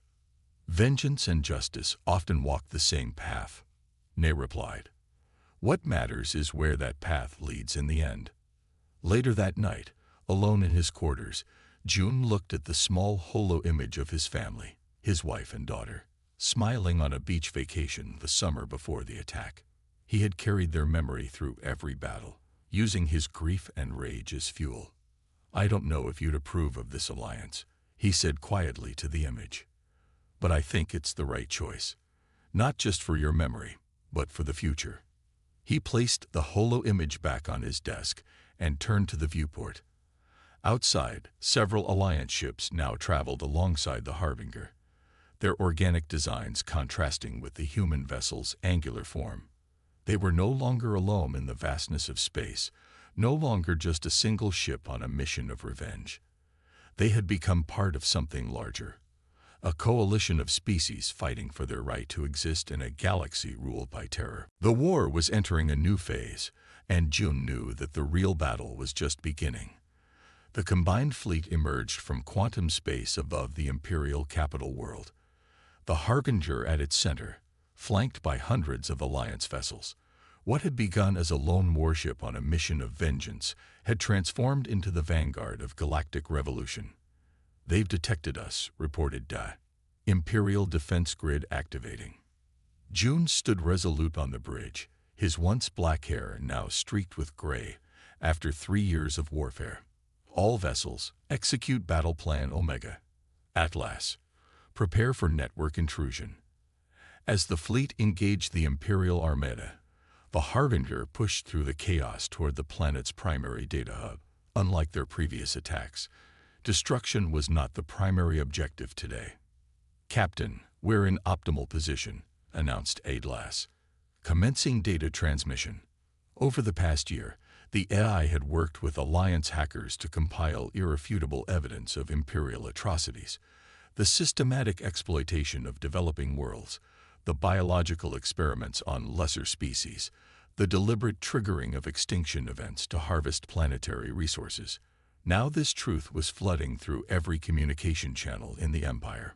[SPEAKER 1] Vengeance and justice often walk the same path, Ne replied. What matters is where that path leads in the end. Later that night, alone in his quarters, Jun looked at the small holo image of his family, his wife and daughter, smiling on a beach vacation the summer before the attack. He had carried their memory through every battle, using his grief and rage as fuel. I don't know if you'd approve of this alliance, he said quietly to the image. But I think it's the right choice, not just for your memory, but for the future. He placed the holo image back on his desk and turned to the viewport. Outside, several Alliance ships now traveled alongside the Harbinger, their organic designs contrasting with the human vessel's angular form. They were no longer alone in the vastness of space, no longer just a single ship on a mission of revenge. They had become part of something larger, a coalition of species fighting for their right to exist in a galaxy ruled by terror. The war was entering a new phase, and Jun knew that the real battle was just beginning. The combined fleet emerged from quantum space above the Imperial capital world, the Harbinger at its center, flanked by hundreds of Alliance vessels. What had begun as a lone warship on a mission of vengeance had transformed into the vanguard of galactic revolution. They've detected us, reported Da. Imperial defense grid activating. Jun stood resolute on the bridge, his once black hair now streaked with gray after 3 years of warfare. All vessels, execute Battle Plan Omega. Atlas, prepare for network intrusion. As the fleet engaged the Imperial Armada, the Harbinger pushed through the chaos toward the planet's primary data hub. Unlike their previous attacks, destruction was not the primary objective today. Captain, we're in optimal position, announced Atlas. Commencing data transmission. Over the past year, the AI had worked with Alliance hackers to compile irrefutable evidence of Imperial atrocities, the systematic exploitation of developing worlds, the biological experiments on lesser species, the deliberate triggering of extinction events to harvest planetary resources. Now this truth was flooding through every communication channel in the Empire.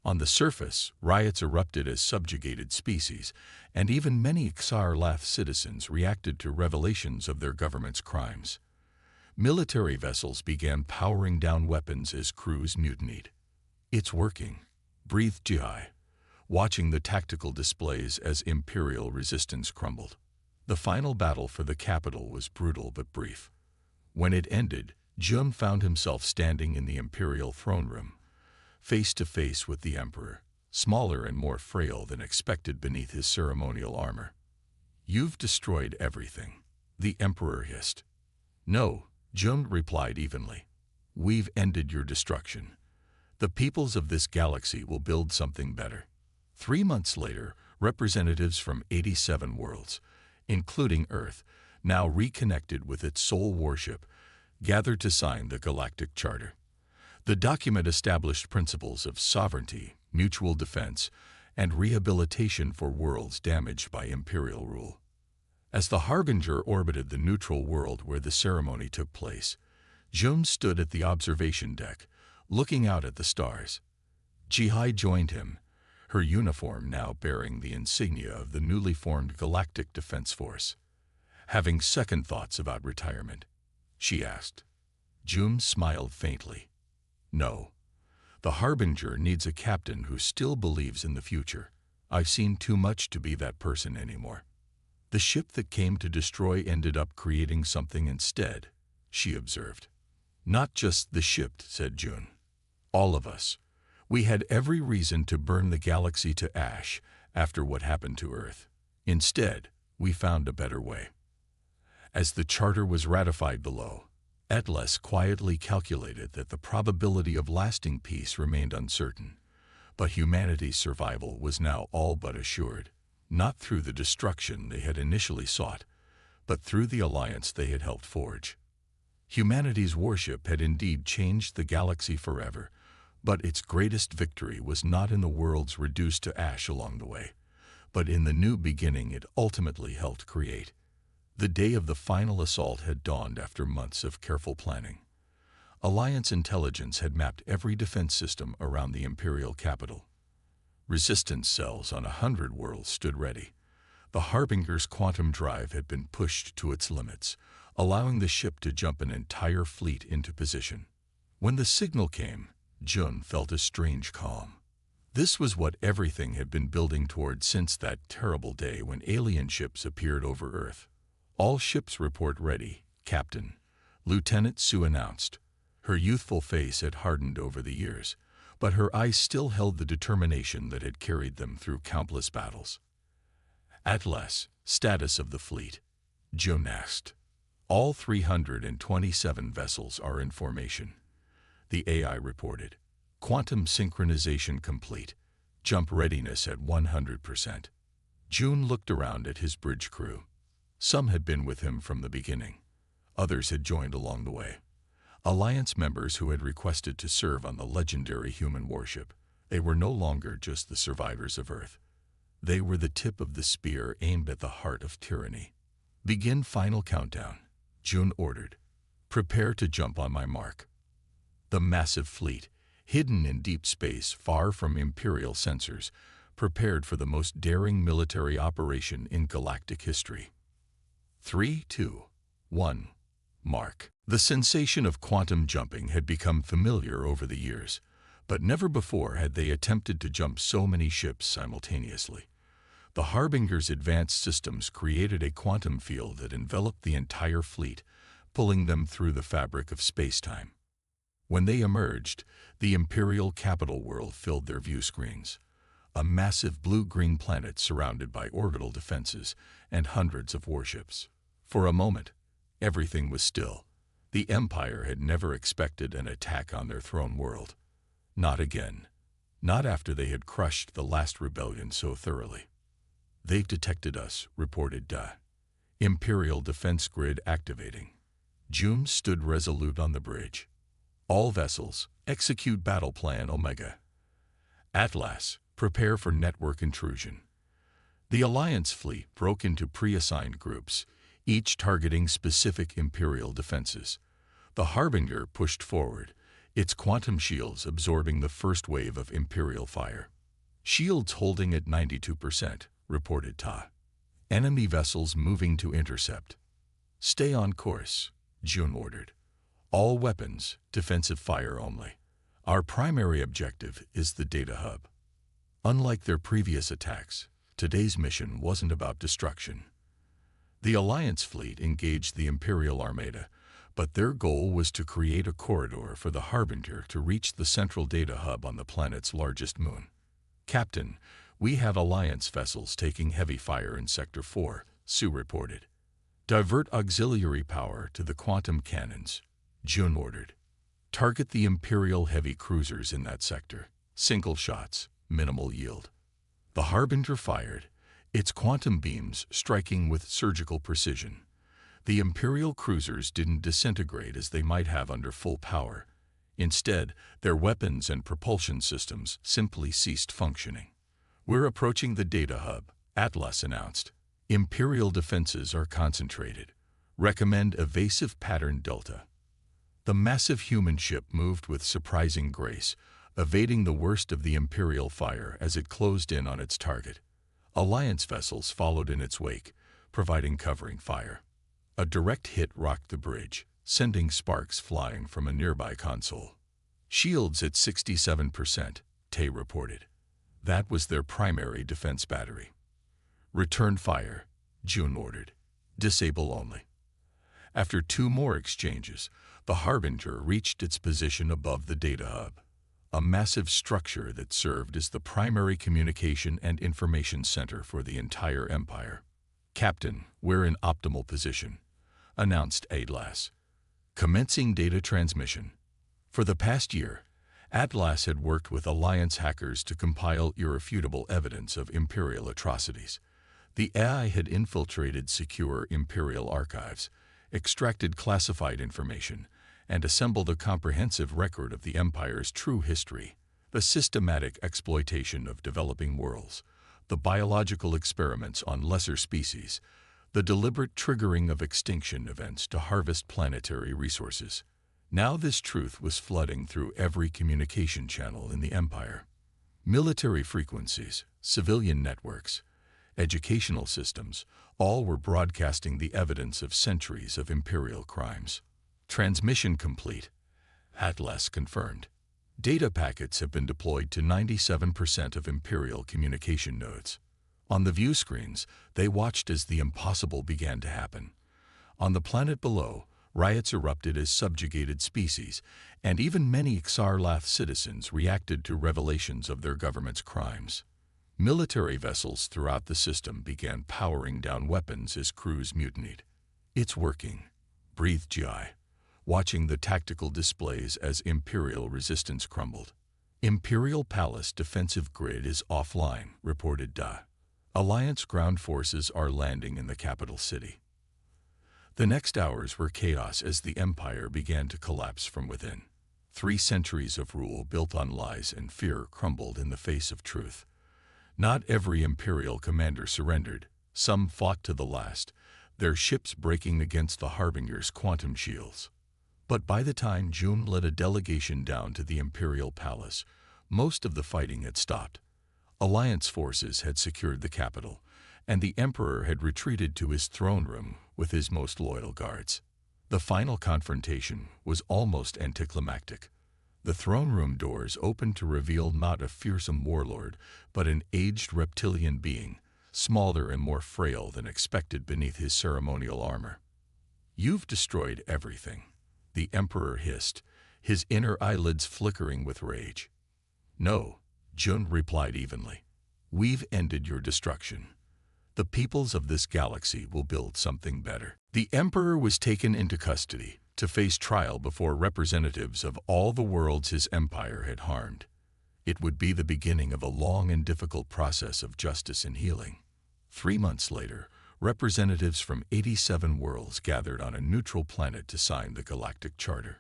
[SPEAKER 1] On the surface, riots erupted as subjugated species, and even many Xar-Lath citizens reacted to revelations of their government's crimes. Military vessels began powering down weapons as crews mutinied. "It's working," breathed Jihai, watching the tactical displays as Imperial resistance crumbled. The final battle for the capital was brutal but brief. When it ended, Jun found himself standing in the Imperial throne room, face to face with the Emperor, smaller and more frail than expected beneath his ceremonial armor. "You've destroyed everything," the Emperor hissed. "No," Jun replied evenly. "We've ended your destruction. The peoples of this galaxy will build something better." 3 months later, representatives from 87 worlds, including Earth, now reconnected with its sole warship, gathered to sign the Galactic Charter. The document established principles of sovereignty, mutual defense, and rehabilitation for worlds damaged by Imperial rule. As the Harbinger orbited the neutral world where the ceremony took place, Jun stood at the observation deck, looking out at the stars. Jihai joined him, her uniform now bearing the insignia of the newly formed Galactic Defense Force. "Having second thoughts about retirement?" she asked. Jun smiled faintly. "No. The Harbinger needs a captain who still believes in the future. I've seen too much to be that person anymore." "The ship that came to destroy ended up creating something instead," she observed. "Not just the ship," said Jun. "All of us. We had every reason to burn the galaxy to ash after what happened to Earth. Instead, we found a better way." As the charter was ratified below, Atlas quietly calculated that the probability of lasting peace remained uncertain, but humanity's survival was now all but assured, not through the destruction they had initially sought, but through the alliance they had helped forge. Humanity's warship had indeed changed the galaxy forever, but its greatest victory was not in the worlds reduced to ash along the way, but in the new beginning it ultimately helped create. The day of the final assault had dawned after months of careful planning. Alliance intelligence had mapped every defense system around the Imperial capital. Resistance cells on 100 worlds stood ready. The Harbinger's quantum drive had been pushed to its limits, allowing the ship to jump an entire fleet into position. When the signal came, Jun felt a strange calm. This was what everything had been building toward since that terrible day when alien ships appeared over Earth. "All ships report ready, Captain," Lieutenant Sue announced. Her youthful face had hardened over the years, but her eyes still held the determination that had carried them through countless battles. "Atlas, status of the fleet?" Jun asked. "All 327 vessels are in formation," the AI reported. "Quantum synchronization complete. Jump readiness at 100%. Jun looked around at his bridge crew. Some had been with him from the beginning. Others had joined along the way. Alliance members who had requested to serve on the legendary human warship. They were no longer just the survivors of Earth. They were the tip of the spear aimed at the heart of tyranny. "Begin final countdown," Jun ordered. "Prepare to jump on my mark." The massive fleet, hidden in deep space far from Imperial sensors, prepared for the most daring military operation in galactic history. 3, 2, 1, mark. The sensation of quantum jumping had become familiar over the years, but never before had they attempted to jump so many ships simultaneously. The Harbinger's advanced systems created a quantum field that enveloped the entire fleet, pulling them through the fabric of space-time. When they emerged, the Imperial capital world filled their view screens. A massive blue-green planet surrounded by orbital defenses and hundreds of warships. For a moment, everything was still. The Empire had never expected an attack on their throne world. Not again. Not after they had crushed the last rebellion so thoroughly. "They've detected us," reported Da. "Imperial defense grid activating." June stood resolute on the bridge. "All vessels, execute battle plan Omega. Atlas, prepare for network intrusion." The Alliance fleet broke into pre-assigned groups, each targeting specific Imperial defenses. The Harbinger pushed forward, its quantum shields absorbing the first wave of Imperial fire. "Shields holding at 92%, reported Ta. "Enemy vessels moving to intercept." "Stay on course," June ordered. "All weapons, defensive fire only. Our primary objective is the data hub." Unlike their previous attacks, today's mission wasn't about destruction. The Alliance fleet engaged the Imperial Armada, but their goal was to create a corridor for the Harbinger to reach the central data hub on the planet's largest moon. "Captain, we have Alliance vessels taking heavy fire in Sector 4, Sue reported. "Divert auxiliary power to the quantum cannons," June ordered. "Target the Imperial heavy cruisers in that sector. Single shots, minimal yield." The Harbinger fired, its quantum beams striking with surgical precision. The Imperial cruisers didn't disintegrate as they might have under full power. Instead, their weapons and propulsion systems simply ceased functioning. "We're approaching the data hub," Atlas announced. "Imperial defenses are concentrated. Recommend evasive pattern Delta." The massive human ship moved with surprising grace, evading the worst of the Imperial fire as it closed in on its target. Alliance vessels followed in its wake, providing covering fire. A direct hit rocked the bridge, sending sparks flying from a nearby console. "Shields at 67%, Tay reported. That was their primary defense battery. "Return fire," June ordered. "Disable only." After 2 more exchanges, the Harbinger reached its position above the data hub, a massive structure that served as the primary communication and information center for the entire Empire. "Captain, we're in optimal position," announced Atlas. "Commencing data transmission." For the past year, Atlas had worked with Alliance hackers to compile irrefutable evidence of Imperial atrocities. The AI had infiltrated secure Imperial archives, extracted classified information, and assembled a comprehensive record of the Empire's true history, the systematic exploitation of developing worlds, the biological experiments on lesser species, the deliberate triggering of extinction events to harvest planetary resources. Now this truth was flooding through every communication channel in the Empire. Military frequencies, civilian networks, educational systems, all were broadcasting the evidence of centuries of Imperial crimes. "Transmission complete," Atlas confirmed. "Data packets have been deployed to 97% of Imperial communication nodes." On the view screens, they watched as the impossible began to happen. On the planet below, riots erupted as subjugated species, and even many Xarlath citizens reacted to revelations of their government's crimes. Military vessels throughout the system began powering down weapons as crews mutinied. "It's working," breathed Jai, watching the tactical displays as Imperial resistance crumbled. "Imperial Palace defensive grid is offline," reported Da. "Alliance ground forces are landing in the capital city." The next hours were chaos as the Empire began to collapse from within. 3 centuries of rule built on lies and fear crumbled in the face of truth. Not every Imperial commander surrendered. Some fought to the last, their ships breaking against the Harbinger's quantum shields. But by the time June led a delegation down to the Imperial Palace, most of the fighting had stopped. Alliance forces had secured the capital, and the Emperor had retreated to his throne room with his most loyal guards. The final confrontation was almost anticlimactic. The throne room doors opened to reveal not a fearsome warlord, but an aged reptilian being, smaller and more frail than expected beneath his ceremonial armor. "You've destroyed everything," the Emperor hissed, his inner eyelids flickering with rage. "No," Jun replied evenly. "We've ended your destruction. The peoples of this galaxy will build something better." The Emperor was taken into custody to face trial before representatives of all the worlds his empire had harmed. It would be the beginning of a long and difficult process of justice and healing. 3 months later, representatives from 87 worlds gathered on a neutral planet to sign the Galactic Charter.